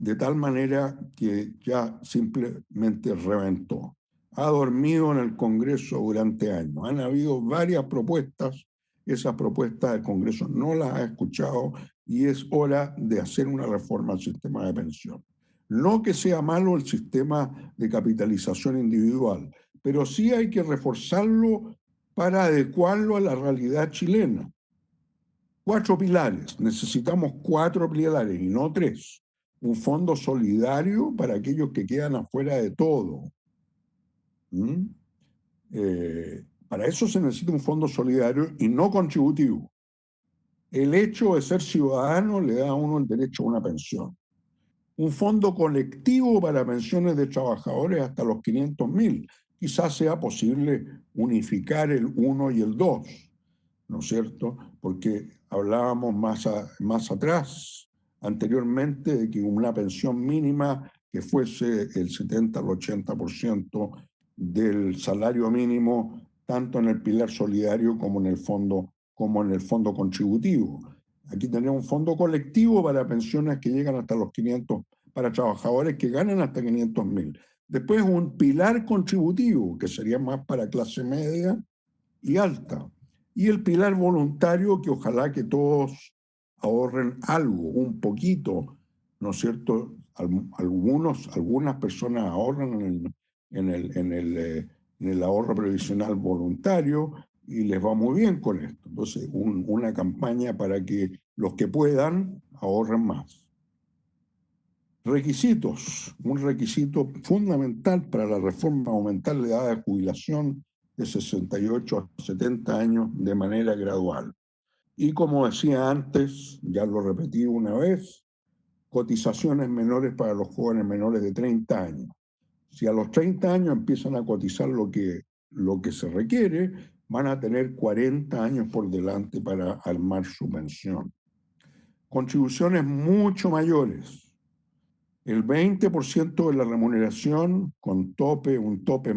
de tal manera que ya simplemente reventó. Ha dormido en el Congreso durante años. Han habido varias propuestas, esas propuestas el Congreso no las ha escuchado y es hora de hacer una reforma al sistema de pensión. No que sea malo el sistema de capitalización individual, pero sí hay que reforzarlo para adecuarlo a la realidad chilena. 4 pilares, necesitamos 4 pilares y no 3. Un fondo solidario para aquellos que quedan afuera de todo. Para eso se necesita un fondo solidario y no contributivo. El hecho de ser ciudadano le da a uno el derecho a una pensión. Un fondo colectivo para pensiones de trabajadores hasta los 500.000. Quizás sea posible unificar el 1 y el 2, ¿no es cierto? Porque hablábamos más atrás, anteriormente, de que una pensión mínima que fuese el 70 al 80% del salario mínimo, tanto en el pilar solidario como en el fondo contributivo. Aquí tenemos un fondo colectivo para pensiones que llegan hasta los 500, para trabajadores que ganan hasta 500.000. Después un pilar contributivo, que sería más para clase media y alta. Y el pilar voluntario, que ojalá que todos ahorren algo, un poquito, ¿no es cierto? Algunas personas ahorran en el ahorro previsional voluntario y les va muy bien con esto. Entonces, una campaña para que los que puedan ahorren más. Requisitos. Un requisito fundamental para la reforma: aumentar la edad de jubilación de 68 a 70 años de manera gradual. Y como decía antes, ya lo repetí una vez, cotizaciones menores para los jóvenes menores de 30 años. Si a los 30 años empiezan a cotizar lo que se requiere, van a tener 40 años por delante para armar su pensión. Contribuciones mucho mayores. El 20% de la remuneración con tope, un tope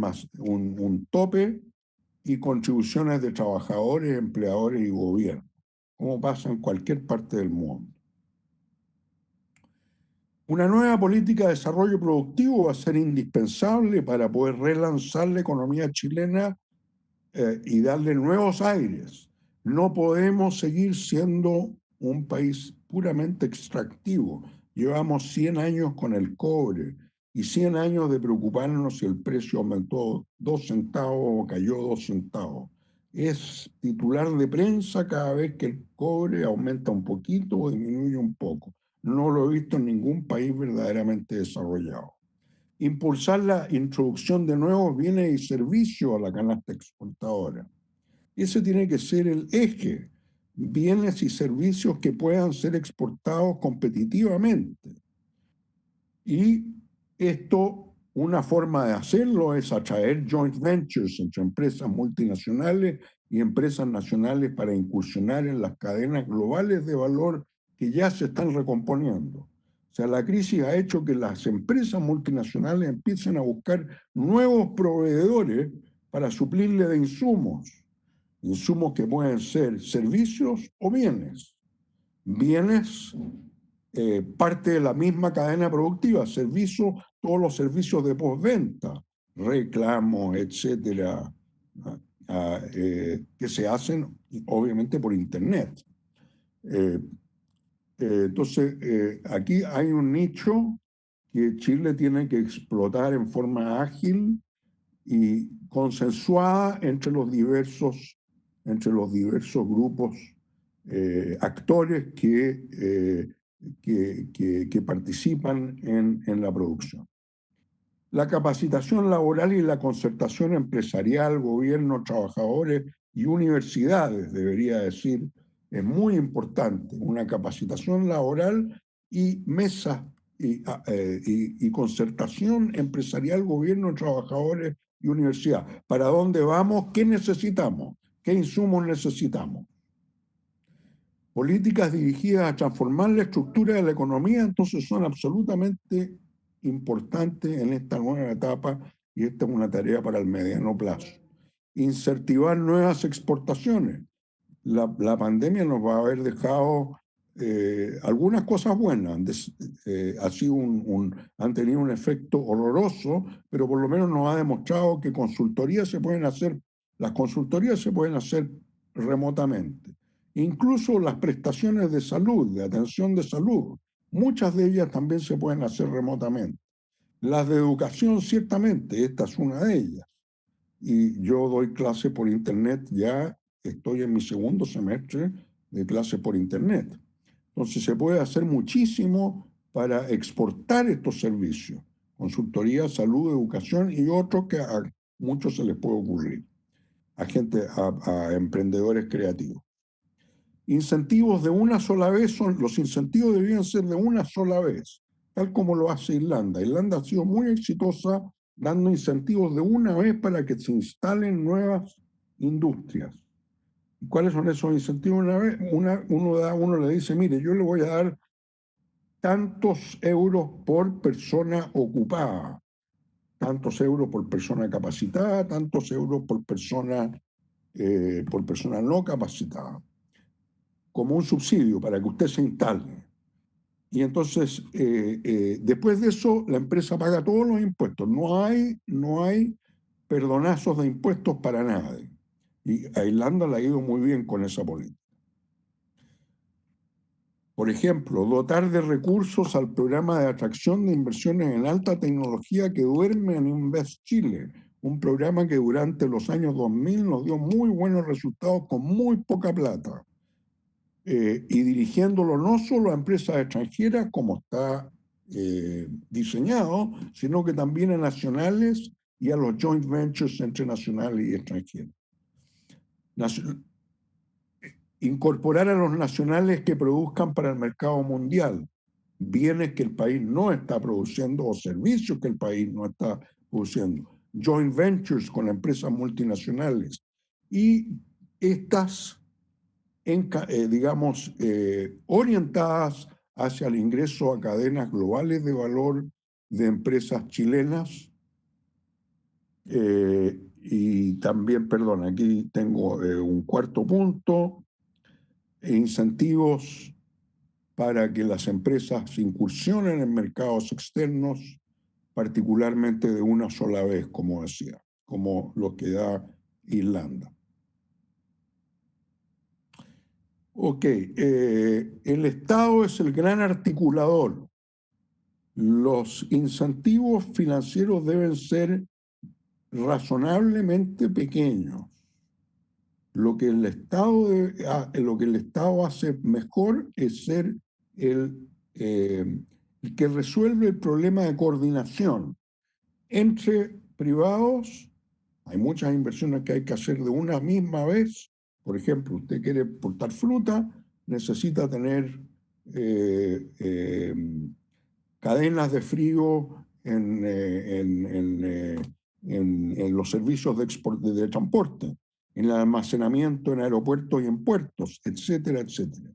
y contribuciones de trabajadores, empleadores y gobierno, como pasa en cualquier parte del mundo. Una nueva política de desarrollo productivo va a ser indispensable para poder relanzar la economía chilena y darle nuevos aires. No podemos seguir siendo un país puramente extractivo. Llevamos 100 años con el cobre y 100 años de preocuparnos si el precio aumentó 2 centavos o cayó 2 centavos. Es titular de prensa cada vez que el cobre aumenta un poquito o disminuye un poco. No lo he visto en ningún país verdaderamente desarrollado. Impulsar la introducción de nuevos bienes y servicios a la canasta exportadora. Ese tiene que ser el eje. Bienes y servicios que puedan ser exportados competitivamente. Y esto, una forma de hacerlo es atraer joint ventures entre empresas multinacionales y empresas nacionales para incursionar en las cadenas globales de valor que ya se están recomponiendo. O sea, la crisis ha hecho que las empresas multinacionales empiecen a buscar nuevos proveedores para suplirle de insumos que pueden ser servicios o bienes. Bienes, parte de la misma cadena productiva, servicios, todos los servicios de postventa, reclamos, etcétera, que se hacen obviamente por Internet. Entonces, aquí hay un nicho que Chile tiene que explotar en forma ágil y consensuada entre los diversos grupos actores que participan en la producción. La capacitación laboral y la concertación empresarial, gobierno, trabajadores y universidades, debería decir, es muy importante. Una capacitación laboral y mesas y concertación empresarial, gobierno, trabajadores y universidad. ¿Para dónde vamos? ¿Qué necesitamos? ¿Qué insumos necesitamos? Políticas dirigidas a transformar la estructura de la economía, entonces son absolutamente importantes en esta nueva etapa y esta es una tarea para el mediano plazo. Incentivar nuevas exportaciones. La pandemia nos va a haber dejado algunas cosas buenas. Han tenido un efecto horroroso, pero por lo menos nos ha demostrado que las consultorías se pueden hacer remotamente. Incluso las prestaciones de salud, de atención de salud, muchas de ellas también se pueden hacer remotamente. Las de educación, ciertamente, esta es una de ellas. Y yo doy clase por internet, ya estoy en mi segundo semestre de clase por internet. Entonces se puede hacer muchísimo para exportar estos servicios, consultoría, salud, educación y otros que a muchos se les puede ocurrir, a emprendedores creativos. Incentivos de una sola vez, los incentivos debían ser de una sola vez, tal como lo hace Irlanda. Irlanda ha sido muy exitosa dando incentivos de una vez para que se instalen nuevas industrias. ¿Cuáles son esos incentivos? Una vez uno le dice, mire, yo le voy a dar tantos euros por persona ocupada, tantos euros por persona capacitada, tantos euros por persona no capacitada, como un subsidio para que usted se instale. Y entonces, después de eso, la empresa paga todos los impuestos. No hay perdonazos de impuestos para nadie. Y a Irlanda le ha ido muy bien con esa política. Por ejemplo, dotar de recursos al programa de atracción de inversiones en alta tecnología que duerme en Invest Chile, un programa que durante los años 2000 nos dio muy buenos resultados con muy poca plata. Y dirigiéndolo no solo a empresas extranjeras, como está diseñado, sino que también a nacionales y a los joint ventures entre nacionales y extranjeros. Incorporar a los nacionales que produzcan para el mercado mundial bienes que el país no está produciendo o servicios que el país no está produciendo. Joint ventures con empresas multinacionales. Y estas, orientadas hacia el ingreso a cadenas globales de valor de empresas chilenas. Y también, perdón, aquí tengo un cuarto punto, incentivos para que las empresas incursionen en mercados externos, particularmente de una sola vez, como decía, como lo que da Irlanda. Ok, el Estado es el gran articulador. Los incentivos financieros deben ser razonablemente pequeños. Lo que el Estado hace mejor es ser el que resuelve el problema de coordinación entre privados. Hay muchas inversiones que hay que hacer de una misma vez. Por ejemplo, usted quiere exportar fruta, necesita tener cadenas de frío en los servicios de transporte, en el almacenamiento en aeropuertos y en puertos, etcétera, etcétera.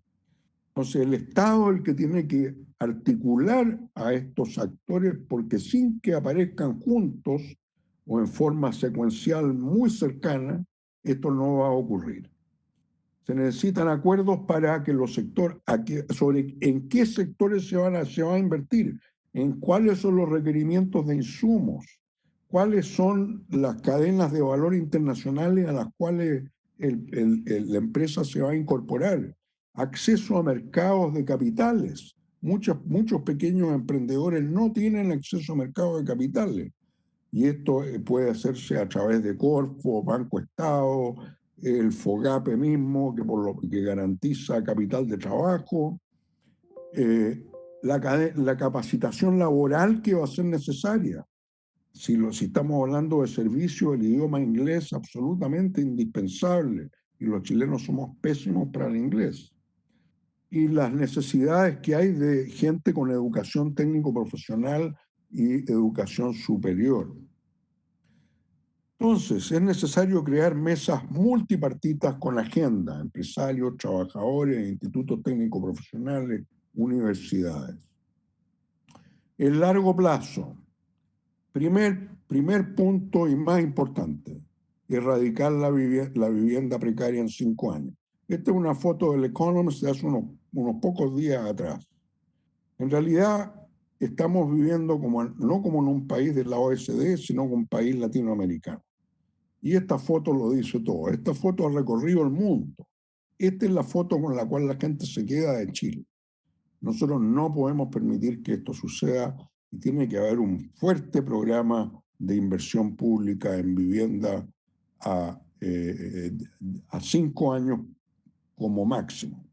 Entonces el Estado es el que tiene que articular a estos actores, porque sin que aparezcan juntos o en forma secuencial muy cercana, esto no va a ocurrir. Se necesitan acuerdos para que los sectores, sobre en qué sectores se va a invertir, en cuáles son los requerimientos de insumos, cuáles son las cadenas de valor internacionales a las cuales la empresa se va a incorporar, acceso a mercados de capitales. Muchos pequeños emprendedores no tienen acceso a mercados de capitales. Y esto puede hacerse a través de Corfo, Banco Estado, el FOGAPE mismo, que garantiza capital de trabajo, la capacitación laboral que va a ser necesaria. Si estamos hablando de servicio, el idioma inglés es absolutamente indispensable, y los chilenos somos pésimos para el inglés. Y las necesidades que hay de gente con educación técnico-profesional y educación superior. Entonces, es necesario crear mesas multipartitas con agenda, empresarios, trabajadores, institutos técnicos profesionales, universidades. El largo plazo. Primer punto y más importante, erradicar la vivienda precaria en 5 años. Esta es una foto del Economist de hace unos unos pocos días atrás. En realidad, estamos viviendo no como en un país de la OECD, sino como un país latinoamericano. Y esta foto lo dice todo. Esta foto ha recorrido el mundo. Esta es la foto con la cual la gente se queda de Chile. Nosotros no podemos permitir que esto suceda y tiene que haber un fuerte programa de inversión pública en vivienda a 5 años como máximo.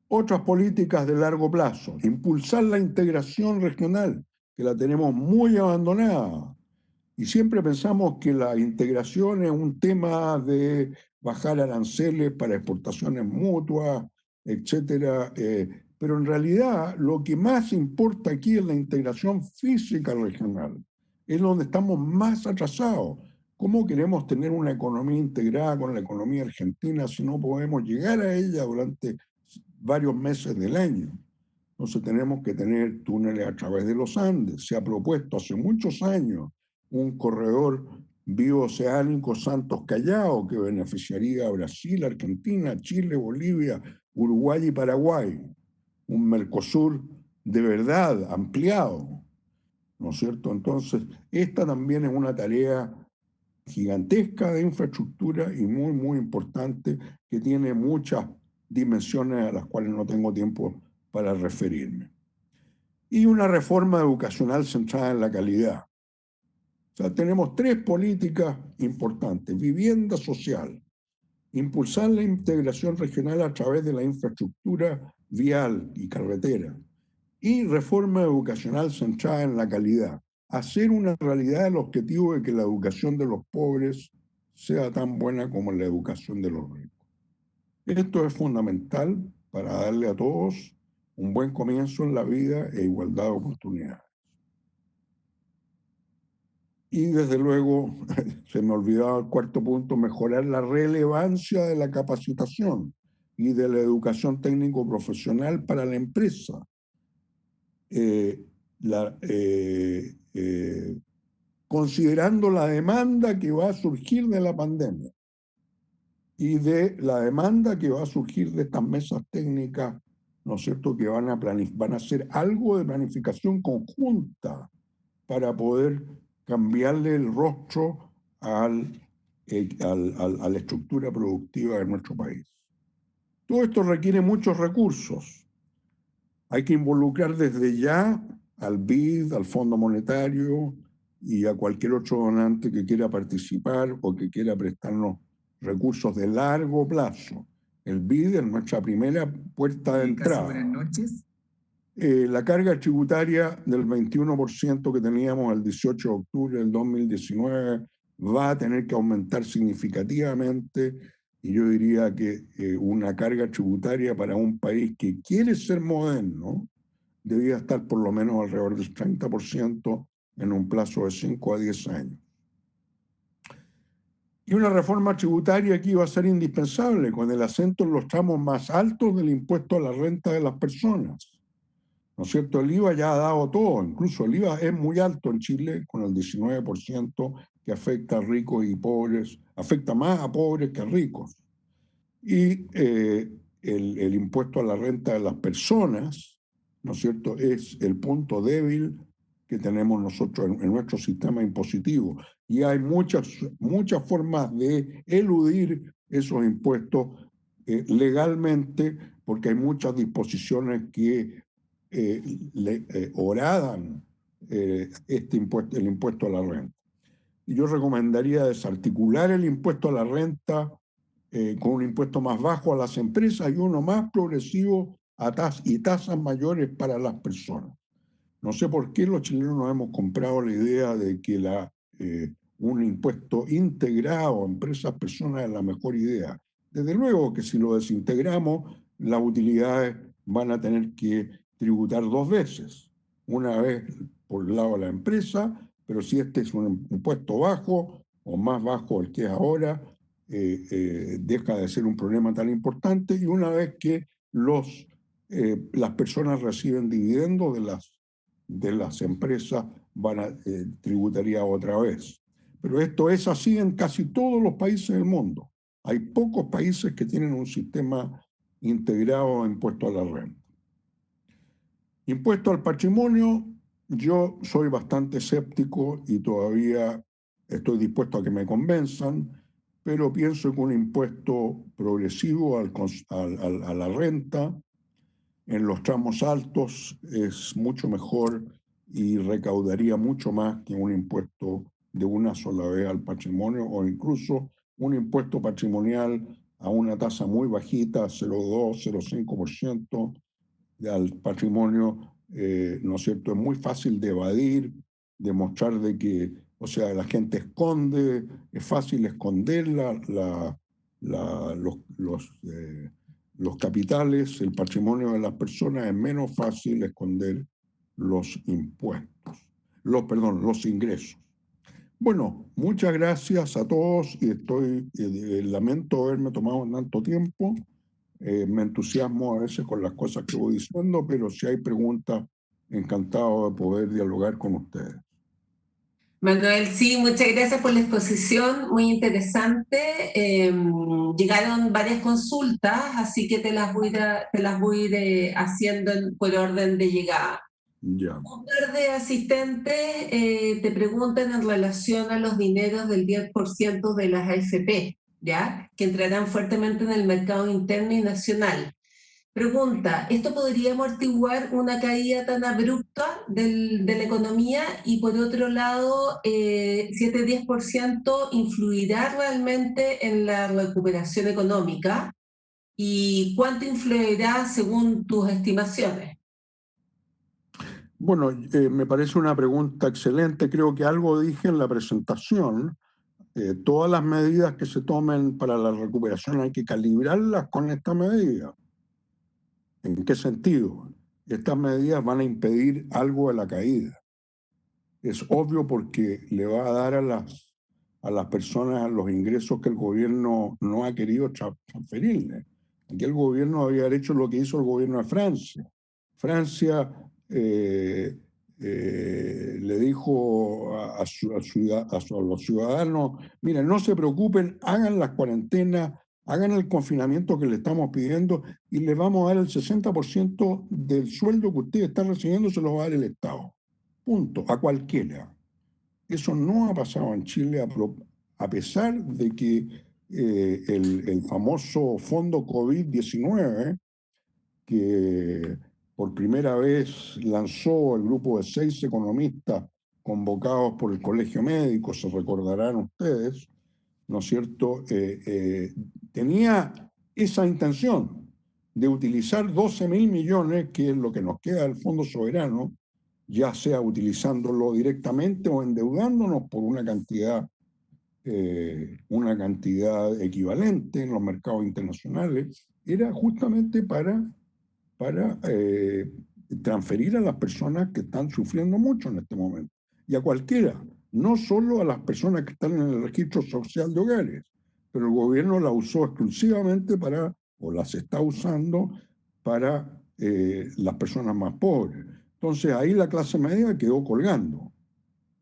Otras políticas de largo plazo, impulsar la integración regional, que la tenemos muy abandonada. Y siempre pensamos que la integración es un tema de bajar aranceles para exportaciones mutuas, etcétera. Pero en realidad lo que más importa aquí es la integración física regional. Es donde estamos más atrasados. ¿Cómo queremos tener una economía integrada con la economía argentina si no podemos llegar a ella durante varios meses del año? Entonces tenemos que tener túneles a través de los Andes. Se ha propuesto hace muchos años un corredor bioceánico Santos-Callao que beneficiaría a Brasil, Argentina, Chile, Bolivia, Uruguay y Paraguay. Un Mercosur de verdad ampliado, ¿no es cierto? Entonces, esta también es una tarea gigantesca de infraestructura y muy, muy importante que tiene muchas dimensiones a las cuales no tengo tiempo para referirme. Y una reforma educacional centrada en la calidad. O sea, tenemos 3 políticas importantes. Vivienda social, impulsar la integración regional a través de la infraestructura vial y carretera, y reforma educacional centrada en la calidad. Hacer una realidad el objetivo de que la educación de los pobres sea tan buena como la educación de los ricos. Esto es fundamental para darle a todos un buen comienzo en la vida e igualdad de oportunidades. Y desde luego, se me olvidaba el 4.º punto, mejorar la relevancia de la capacitación y de la educación técnico-profesional para la empresa. Considerando la demanda que va a surgir de la pandemia y de la demanda que va a surgir de estas mesas técnicas, ¿no es cierto?, que van a hacer algo de planificación conjunta para poder cambiarle el rostro a la estructura productiva de nuestro país. Todo esto requiere muchos recursos. Hay que involucrar desde ya al BID, al Fondo Monetario y a cualquier otro donante que quiera participar o que quiera prestarnos recursos de largo plazo. El BID es nuestra primera puerta de entrada. Buenas noches. La carga tributaria del 21% que teníamos el 18 de octubre del 2019 va a tener que aumentar significativamente, y yo diría que una carga tributaria para un país que quiere ser moderno debía estar por lo menos alrededor del 30% en un plazo de 5 a 10 años. Y una reforma tributaria aquí va a ser indispensable, con el acento en los tramos más altos del impuesto a la renta de las personas. ¿No es cierto? El IVA ya ha dado todo, incluso el IVA es muy alto en Chile, con el 19% que afecta a ricos y pobres, afecta más a pobres que a ricos. Y el impuesto a la renta de las personas, ¿no es cierto?, es el punto débil que tenemos nosotros en nuestro sistema impositivo. Y hay muchas formas de eludir esos impuestos legalmente, porque hay muchas disposiciones que horadan el impuesto a la renta. Y yo recomendaría desarticular el impuesto a la renta con un impuesto más bajo a las empresas y uno más progresivo y tasas mayores para las personas. No sé por qué los chilenos nos hemos comprado la idea de que un impuesto integrado a empresas, personas es la mejor idea. Desde luego que si lo desintegramos, las utilidades van a tener que tributar 2 veces. Una vez por el lado de la empresa, pero si este es un impuesto bajo o más bajo del que es ahora, deja de ser un problema tan importante, y una vez que las personas reciben dividendos de las empresas, tributaría otra vez. Pero esto es así en casi todos los países del mundo. Hay pocos países que tienen un sistema integrado a impuesto a la renta. Impuesto al patrimonio, yo soy bastante escéptico y todavía estoy dispuesto a que me convenzan, pero pienso que un impuesto progresivo a la renta en los tramos altos es mucho mejor y recaudaría mucho más que un impuesto de una sola vez al patrimonio, o incluso un impuesto patrimonial a una tasa muy bajita, 0,2, 0,5% al patrimonio, ¿no es cierto? Es muy fácil de evadir, demostrar de que, o sea, la gente esconde, es fácil esconder los capitales, el patrimonio de las personas, es menos fácil esconder los impuestos, los ingresos. Bueno, muchas gracias a todos y lamento haberme tomado tanto tiempo. Me entusiasmo a veces con las cosas que voy diciendo, pero si hay preguntas, encantado de poder dialogar con ustedes. Manuel, sí, muchas gracias por la exposición, muy interesante. Llegaron varias consultas, así que te las voy a ir haciendo por orden de llegada. Ya. Un par de asistentes te preguntan en relación a los dineros del 10% de las AFP, ¿ya? Que entrarán fuertemente en el mercado interno y nacional. Pregunta, ¿esto podría amortiguar una caída tan abrupta de la economía? Y por otro lado, si este 10% influirá realmente en la recuperación económica y cuánto influirá según tus estimaciones. Bueno, me parece una pregunta excelente. Creo que algo dije en la presentación. Todas las medidas que se tomen para la recuperación hay que calibrarlas con esta medida. ¿En qué sentido? Estas medidas van a impedir algo de la caída. Es obvio porque le va a dar a las personas los ingresos que el gobierno no ha querido transferirle. Aquí el gobierno había hecho lo que hizo el gobierno de Francia. Francia le dijo a los ciudadanos, miren, no se preocupen, hagan las cuarentenas, hagan el confinamiento que le estamos pidiendo y les vamos a dar el 60% del sueldo que ustedes están recibiendo, se lo va a dar el Estado. Punto, a cualquiera. Eso no ha pasado en Chile a pesar de que el famoso fondo COVID-19, que por primera vez lanzó el grupo de 6 economistas convocados por el Colegio Médico, se recordarán ustedes, ¿no es cierto?, tenía esa intención de utilizar 12.000 millones, que es lo que nos queda del Fondo Soberano, ya sea utilizándolo directamente o endeudándonos por una cantidad equivalente en los mercados internacionales, era justamente para transferir a las personas que están sufriendo mucho en este momento, y a cualquiera, no solo a las personas que están en el registro social de hogares, pero el gobierno la usó exclusivamente o las está usando para las personas más pobres. Entonces ahí la clase media quedó colgando.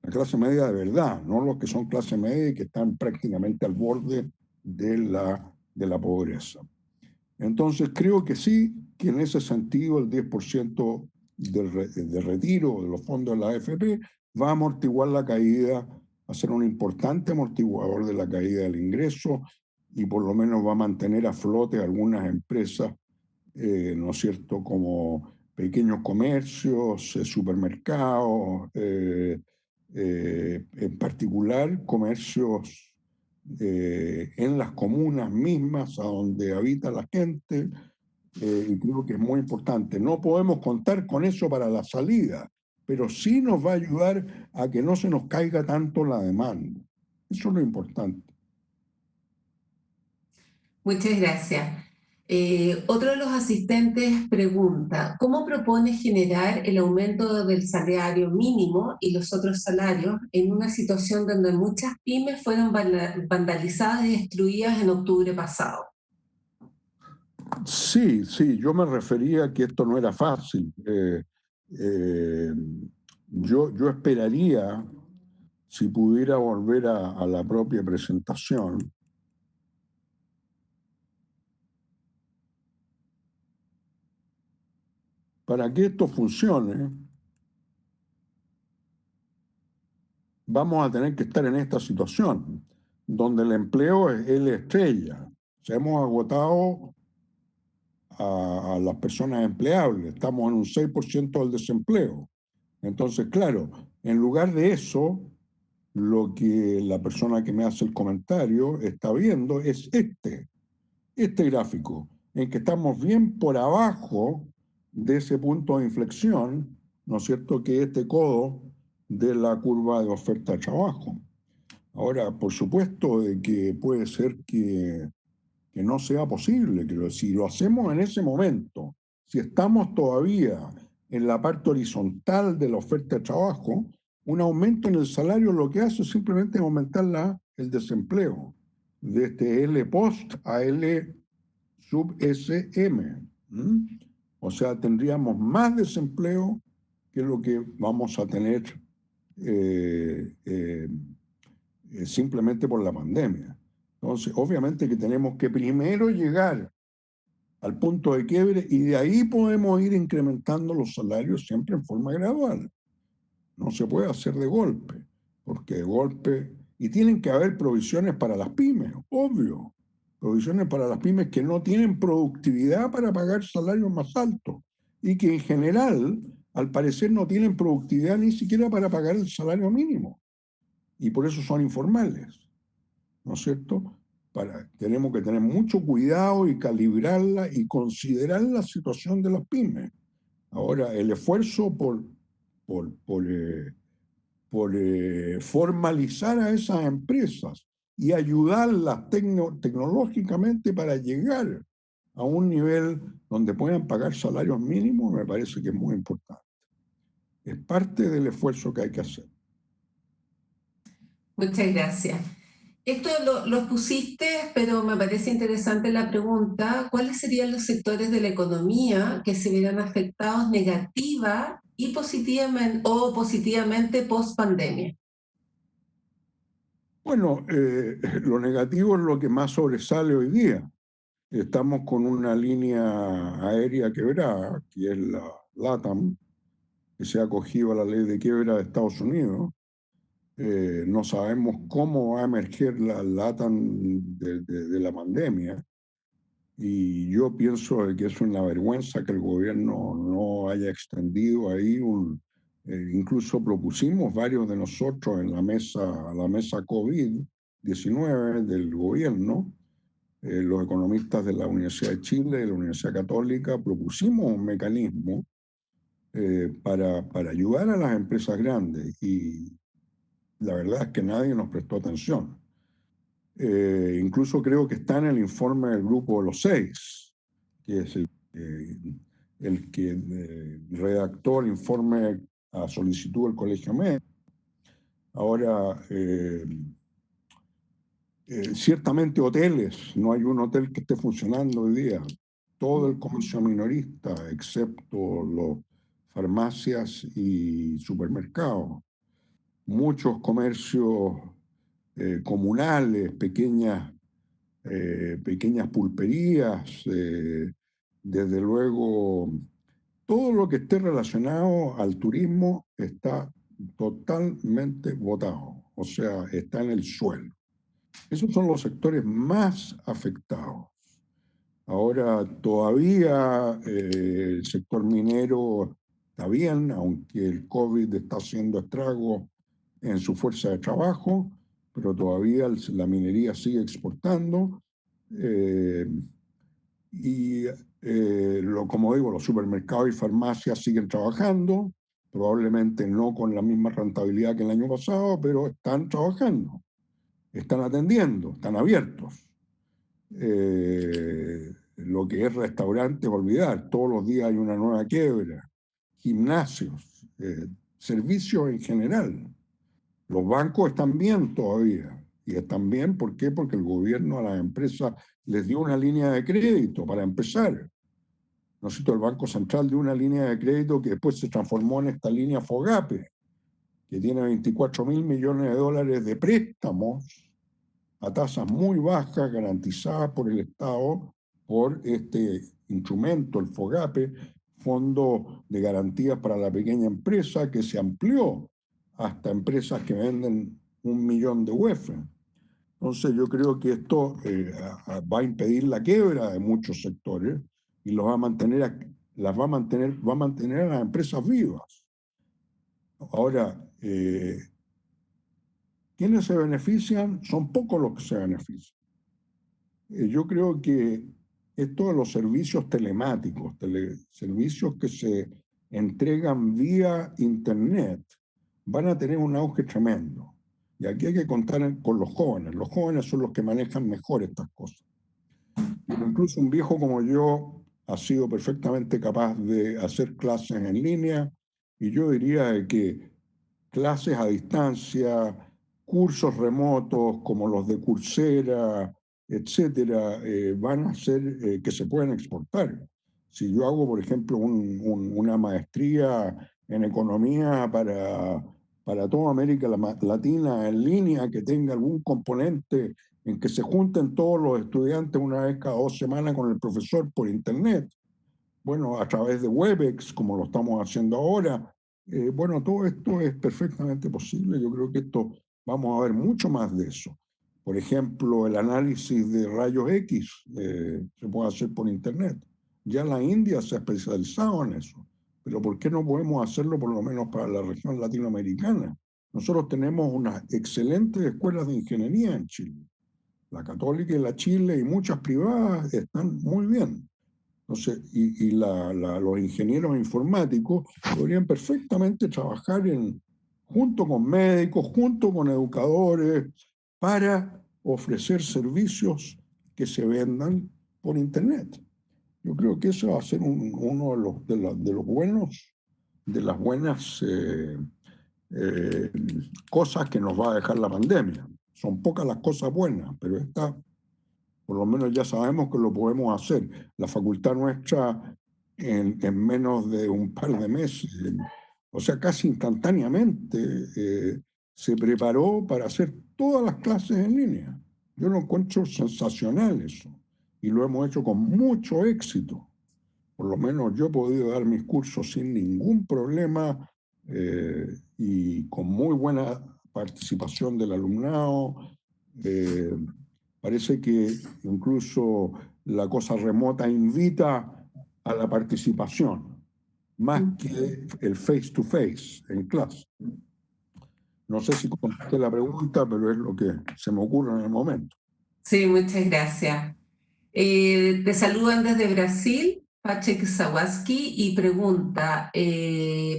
La clase media de verdad, no los que son clase media y que están prácticamente al borde de la pobreza. Entonces creo que sí, que en ese sentido el 10% de retiro de los fondos de la AFP va a amortiguar la caída, va a ser un importante amortiguador de la caída del ingreso y por lo menos va a mantener a flote algunas empresas, ¿no es cierto?, como pequeños comercios, supermercados, en particular comercios en las comunas mismas a donde habita la gente, y creo que es muy importante. No podemos contar con eso para la salida, pero sí nos va a ayudar a que no se nos caiga tanto la demanda. Eso es lo importante. Muchas gracias. Otro de los asistentes pregunta, ¿cómo propone generar el aumento del salario mínimo y los otros salarios en una situación donde muchas pymes fueron vandalizadas y destruidas en octubre pasado? Sí, yo me refería a que esto no era fácil. Yo esperaría, si pudiera volver a la propia presentación, para que esto funcione, vamos a tener que estar en esta situación, donde el empleo es la estrella. O sea, hemos agotado a las personas empleables, estamos en un 6% del desempleo. Entonces, claro, en lugar de eso, lo que la persona que me hace el comentario está viendo es este gráfico, en que estamos bien por abajo de ese punto de inflexión, ¿no es cierto?, que este codo de la curva de oferta de trabajo. Ahora, por supuesto de que puede ser que no sea posible, que si lo hacemos en ese momento, si estamos todavía en la parte horizontal de la oferta de trabajo, un aumento en el salario lo que hace es simplemente aumentar el desempleo, de este L post a L sub SM. O sea, tendríamos más desempleo que lo que vamos a tener simplemente por la pandemia. Entonces, obviamente que tenemos que primero llegar al punto de quiebre y de ahí podemos ir incrementando los salarios siempre en forma gradual. No se puede hacer de golpe, porque de golpe... Y tienen que haber provisiones para las pymes, obvio. Provisiones para las pymes que no tienen productividad para pagar salarios más altos y que en general, al parecer, no tienen productividad ni siquiera para pagar el salario mínimo. Y por eso son informales, ¿no es cierto? Tenemos que tener mucho cuidado y calibrarla y considerar la situación de las pymes. Ahora, el esfuerzo por formalizar a esas empresas y ayudarlas tecnológicamente para llegar a un nivel donde puedan pagar salarios mínimos, me parece que es muy importante. Es parte del esfuerzo que hay que hacer. Muchas gracias. Esto lo pusiste, pero me parece interesante la pregunta. ¿Cuáles serían los sectores de la economía que se verán afectados negativa y positivamente post pandemia? Bueno, lo negativo es lo que más sobresale hoy día. Estamos con una línea aérea quebrada, que es la LATAM, que se ha acogido a la ley de quiebra de Estados Unidos. No sabemos cómo va a emerger la LATAM de la pandemia. Y yo pienso que es una vergüenza que el gobierno no haya extendido ahí incluso propusimos varios de nosotros en la mesa COVID-19 del gobierno, los economistas de la Universidad de Chile, de la Universidad Católica, propusimos un mecanismo para ayudar a las empresas grandes y la verdad es que nadie nos prestó atención. Incluso creo que está en el informe del grupo de los 6, que es el que redactó el informe a solicitud del Colegio Médico. Ahora, ciertamente hoteles, no hay un hotel que esté funcionando hoy día. Todo el comercio minorista, excepto las farmacias y supermercados. Muchos comercios comunales, pequeñas pulperías, desde luego, todo lo que esté relacionado al turismo está totalmente botado, o sea, está en el suelo. Esos son los sectores más afectados. Ahora, todavía el sector minero está bien, aunque el COVID está haciendo estragos en su fuerza de trabajo, pero todavía la minería sigue exportando. Como digo, los supermercados y farmacias siguen trabajando, probablemente no con la misma rentabilidad que el año pasado, pero están trabajando, están atendiendo, están abiertos. Lo que es restaurantes, olvidar, todos los días hay una nueva quiebra, gimnasios, servicios en general. Los bancos están bien todavía. Y están bien, ¿por qué? Porque el gobierno a las empresas les dio una línea de crédito para empezar. ¿No es cierto? El Banco Central dio una línea de crédito que después se transformó en esta línea FOGAPE, que tiene 24.000 millones de dólares de préstamos a tasas muy bajas garantizadas por el Estado por este instrumento, el FOGAPE, fondo de garantías para la pequeña empresa que se amplió hasta empresas que venden 1 millón de UF. Entonces yo creo que esto va a impedir la quiebra de muchos sectores y los va a mantener, va a mantener a las empresas vivas. Ahora, ¿quiénes se benefician? Son pocos los que se benefician. Yo creo que esto de los servicios telemáticos, servicios que se entregan vía Internet, van a tener un auge tremendo. Y aquí hay que contar con los jóvenes. Los jóvenes son los que manejan mejor estas cosas. Pero incluso un viejo como yo ha sido perfectamente capaz de hacer clases en línea, y yo diría que clases a distancia, cursos remotos como los de Coursera, etcétera, van a hacer que se puedan exportar. Si yo hago, por ejemplo, una maestría en economía para toda América Latina en línea, que tenga algún componente en que se junten todos los estudiantes una vez cada 2 semanas con el profesor por internet, bueno, a través de Webex, como lo estamos haciendo ahora, bueno, todo esto es perfectamente posible. Yo creo que esto vamos a ver mucho más de eso. Por ejemplo, el análisis de rayos X se puede hacer por internet. Ya la India se ha especializado en eso. Pero ¿por qué no podemos hacerlo por lo menos para la región latinoamericana? Nosotros tenemos unas excelentes escuelas de ingeniería en Chile. La Católica y la Chile y muchas privadas están muy bien. Entonces, los ingenieros informáticos podrían perfectamente trabajar junto con médicos, junto con educadores, para ofrecer servicios que se vendan por Internet. Yo creo que eso va a ser uno de los buenos, de las buenas cosas que nos va a dejar la pandemia. Son pocas las cosas buenas, pero esta por lo menos ya sabemos que lo podemos hacer. La facultad nuestra en menos de un par de meses, o sea, casi instantáneamente, se preparó para hacer todas las clases en línea. Yo lo encuentro sensacional eso, y lo hemos hecho con mucho éxito. Por lo menos yo he podido dar mis cursos sin ningún problema y con muy buena participación del alumnado. Parece que incluso la cosa remota invita a la participación, más que el face to face en clase. No sé si contesté la pregunta, pero es lo que se me ocurre en el momento. Sí, muchas gracias. Te saludan desde Brasil, Patrick Sawaski, y pregunta,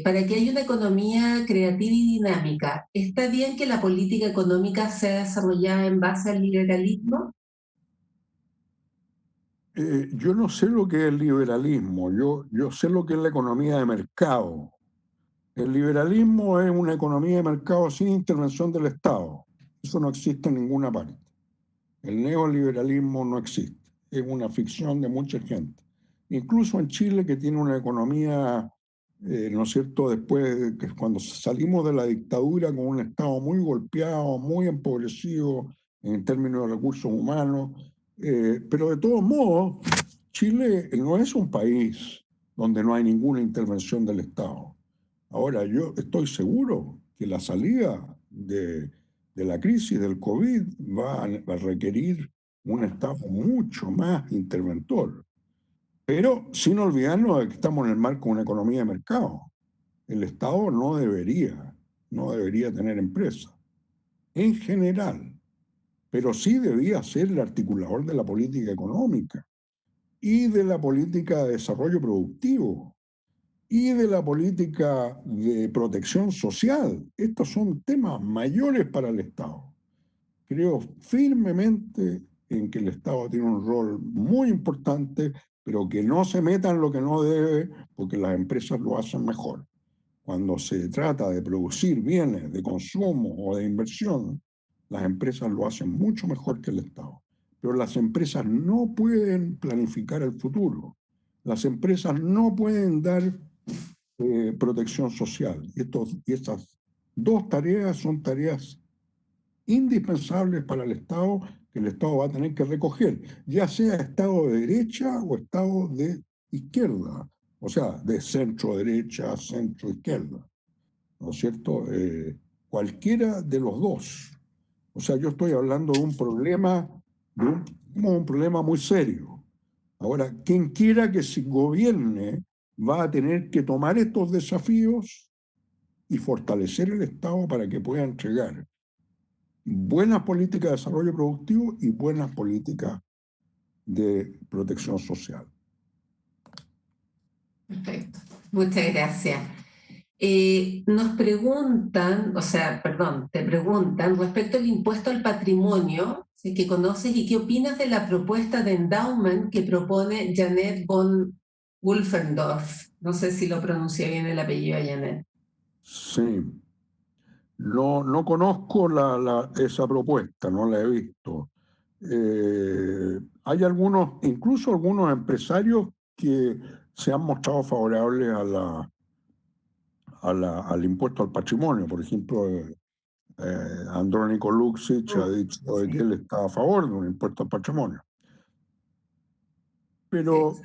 para que haya una economía creativa y dinámica, ¿está bien que la política económica sea desarrollada en base al liberalismo? Yo no sé lo que es el liberalismo, yo sé lo que es la economía de mercado. El liberalismo es una economía de mercado sin intervención del Estado. Eso no existe en ninguna parte. El neoliberalismo no existe. Es una ficción de mucha gente. Incluso en Chile, que tiene una economía, ¿no es cierto?, después, que cuando salimos de la dictadura con un Estado muy golpeado, muy empobrecido en términos de recursos humanos, pero de todos modos, Chile no es un país donde no hay ninguna intervención del Estado. Ahora, yo estoy seguro que la salida de la crisis del COVID va a requerir un Estado mucho más interventor, pero sin olvidarnos de que estamos en el marco de una economía de mercado. El Estado no debería tener empresas, en general, pero sí debía ser el articulador de la política económica y de la política de desarrollo productivo y de la política de protección social. Estos son temas mayores para el Estado. Creo firmemente en que el Estado tiene un rol muy importante, pero que no se meta en lo que no debe, porque las empresas lo hacen mejor. Cuando se trata de producir bienes de consumo o de inversión, las empresas lo hacen mucho mejor que el Estado. Pero las empresas no pueden planificar el futuro. Las empresas no pueden dar protección social. Y estas dos tareas son tareas indispensables para el Estado, que el Estado va a tener que recoger, ya sea Estado de derecha o Estado de izquierda. o sea, de centro derecha a centro izquierda, ¿no es cierto? Cualquiera de los dos. O sea, yo estoy hablando de un problema, un problema muy serio. Ahora, quien quiera que se gobierne va a tener que tomar estos desafíos y fortalecer el Estado para que pueda entregar buenas políticas de desarrollo productivo y buenas políticas de protección social. Perfecto, muchas gracias. Nos preguntan, o sea, perdón, te preguntan respecto al impuesto al patrimonio, si que conoces y qué opinas de la propuesta de endowment que propone Janet von Wolfendorf. No sé si lo pronuncié bien el apellido de Janet. Sí, no conozco esa propuesta, no la he visto. Hay algunos, incluso algunos empresarios que se han mostrado favorables al impuesto al patrimonio. Por ejemplo, Andrónico Luksic ha dicho que él está a favor de un impuesto al patrimonio. Pero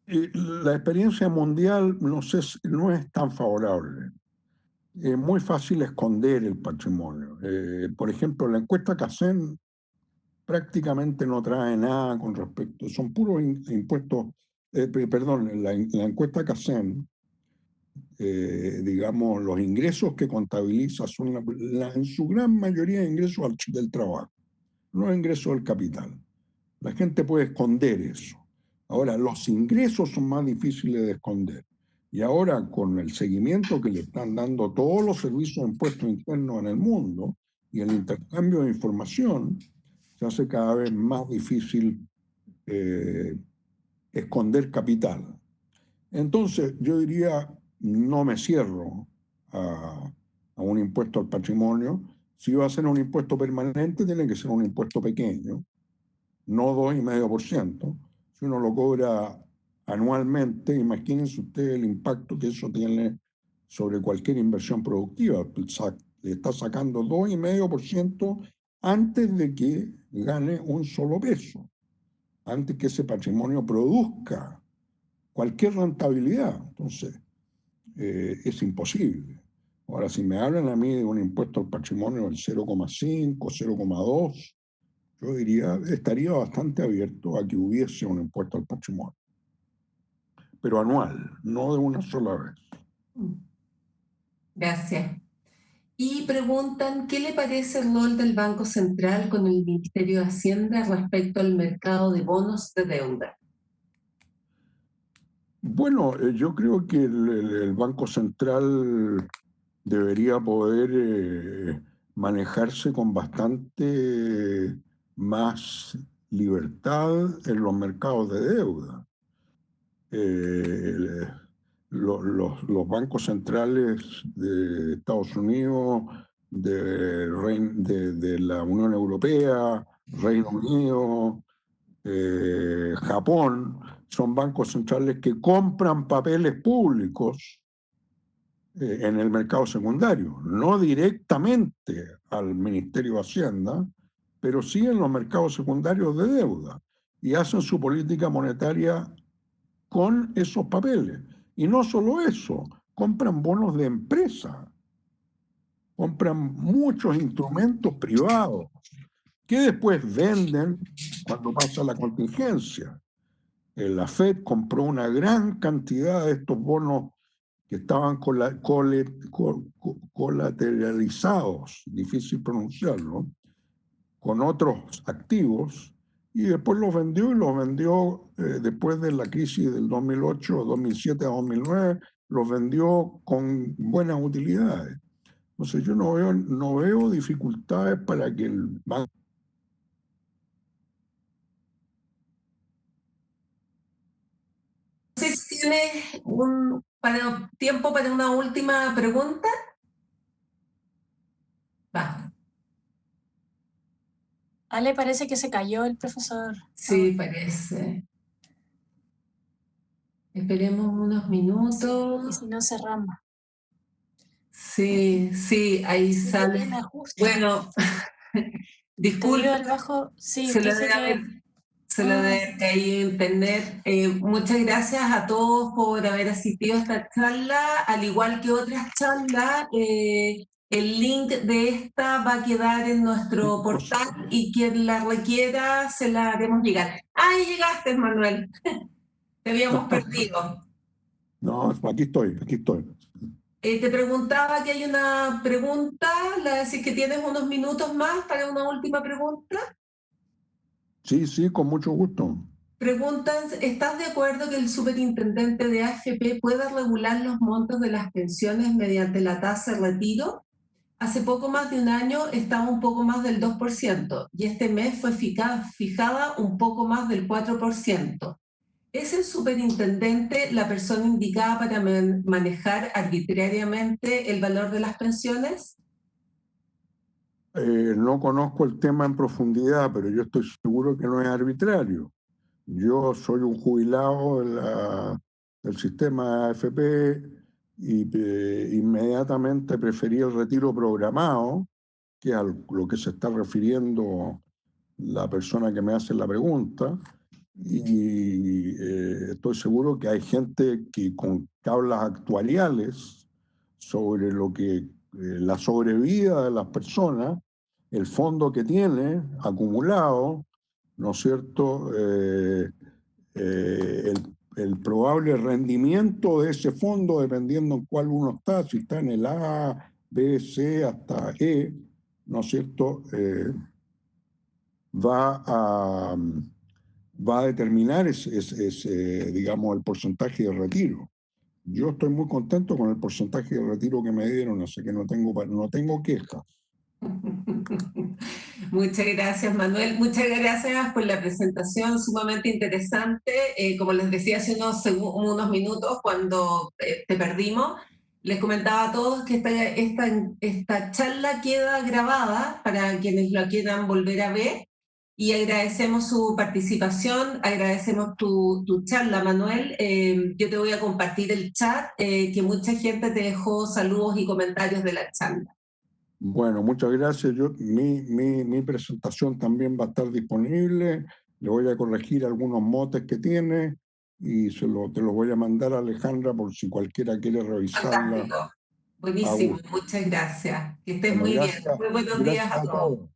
la experiencia mundial no es tan favorable. Es muy fácil esconder el patrimonio. Por ejemplo, la encuesta CACEN prácticamente no trae nada con respecto, son puros impuestos, perdón, la encuesta CACEN, digamos, los ingresos que contabiliza son en su gran mayoría ingresos del trabajo, no ingresos del capital. La gente puede esconder eso. Ahora, los ingresos son más difíciles de esconder. Y ahora, con el seguimiento que le están dando todos los servicios de impuestos internos en el mundo y el intercambio de información, se hace cada vez más difícil esconder capital. Entonces, yo diría, no me cierro a un impuesto al patrimonio. Si va a ser un impuesto permanente, tiene que ser un impuesto pequeño, no 2,5%. Si uno lo cobra anualmente, imagínense ustedes el impacto que eso tiene sobre cualquier inversión productiva. Le está sacando 2,5% antes de que gane un solo peso, antes que ese patrimonio produzca cualquier rentabilidad. Entonces, es imposible. Ahora, si me hablan a mí de un impuesto al patrimonio del 0,5, 0,2, yo diría, estaría bastante abierto a que hubiese un impuesto al patrimonio, pero anual, no de una sola vez. Gracias. Y preguntan, ¿qué le parece el rol del Banco Central con el Ministerio de Hacienda respecto al mercado de bonos de deuda? Bueno, yo creo que el Banco Central debería poder manejarse con bastante más libertad en los mercados de deuda. Los bancos centrales de Estados Unidos, de la Unión Europea, Reino Unido, Japón, son bancos centrales que compran papeles públicos en el mercado secundario, no directamente al Ministerio de Hacienda, pero sí en los mercados secundarios de deuda, y hacen su política monetaria con esos papeles. Y no solo eso, compran bonos de empresa, compran muchos instrumentos privados que después venden cuando pasa la contingencia. La Fed compró una gran cantidad de estos bonos que estaban colateralizados, difícil pronunciarlo, con otros activos, y después los vendió después de la crisis del 2008, 2007 a 2009, los vendió con buenas utilidades. Entonces yo no veo dificultades para que el banco... No sé si tienes tiempo para una última pregunta. Va. Ale, parece que se cayó el profesor. Sí, parece. Esperemos unos minutos. Y si no, cerramos. Sí, ahí Sí, sale. qué pena, justo. Bueno, disculpe. Abajo, sí, Se lo dice debe haber, Se lo debe caer en internet. Muchas gracias a todos por haber asistido a esta charla. Al igual que otras charlas, el link de esta va a quedar en nuestro portal y quien la requiera se la haremos llegar. ¡Ay, llegaste, Manuel! Te habíamos perdido. No, aquí estoy, aquí estoy. Te preguntaba que hay una pregunta, si es que tienes unos minutos más para una última pregunta. Sí, sí, con mucho gusto. Preguntan, ¿estás de acuerdo que el superintendente de AFP pueda regular los montos de las pensiones mediante la tasa de retiro? Hace poco más de un año estaba un poco más del 2% y este mes fue fijada un poco más del 4%. ¿Es el superintendente la persona indicada para manejar arbitrariamente el valor de las pensiones? No conozco el tema en profundidad, pero yo estoy seguro que no es arbitrario. Yo soy un jubilado del sistema AFP y inmediatamente preferí el retiro programado, que es a lo que se está refiriendo la persona que me hace la pregunta, y estoy seguro que hay gente que con tablas actuariales sobre lo que la sobrevida de las personas, el fondo que tiene acumulado, ¿no es cierto? El probable rendimiento de ese fondo, dependiendo en cuál uno está, si está en el A, B, C hasta E, ¿no es cierto? Va a determinar digamos, el porcentaje de retiro. Yo estoy muy contento con el porcentaje de retiro que me dieron, así que no tengo quejas. Muchas gracias, Manuel. Muchas gracias por la presentación, sumamente interesante. Como les decía hace unos minutos, cuando te perdimos, les comentaba a todos que esta charla queda grabada para quienes la quieran volver a ver. Y agradecemos su participación, agradecemos tu charla, Manuel. Yo te voy a compartir el chat, que mucha gente te dejó saludos y comentarios de la charla. Bueno, muchas gracias. Mi presentación también va a estar disponible. Le voy a corregir algunos motes que tiene y te los voy a mandar a Alejandra por si cualquiera quiere revisarla. Fantástico. Buenísimo, muchas gracias. Que estés Bueno, muy bien. gracias. Muy buenos días Gracias a a todos. todos.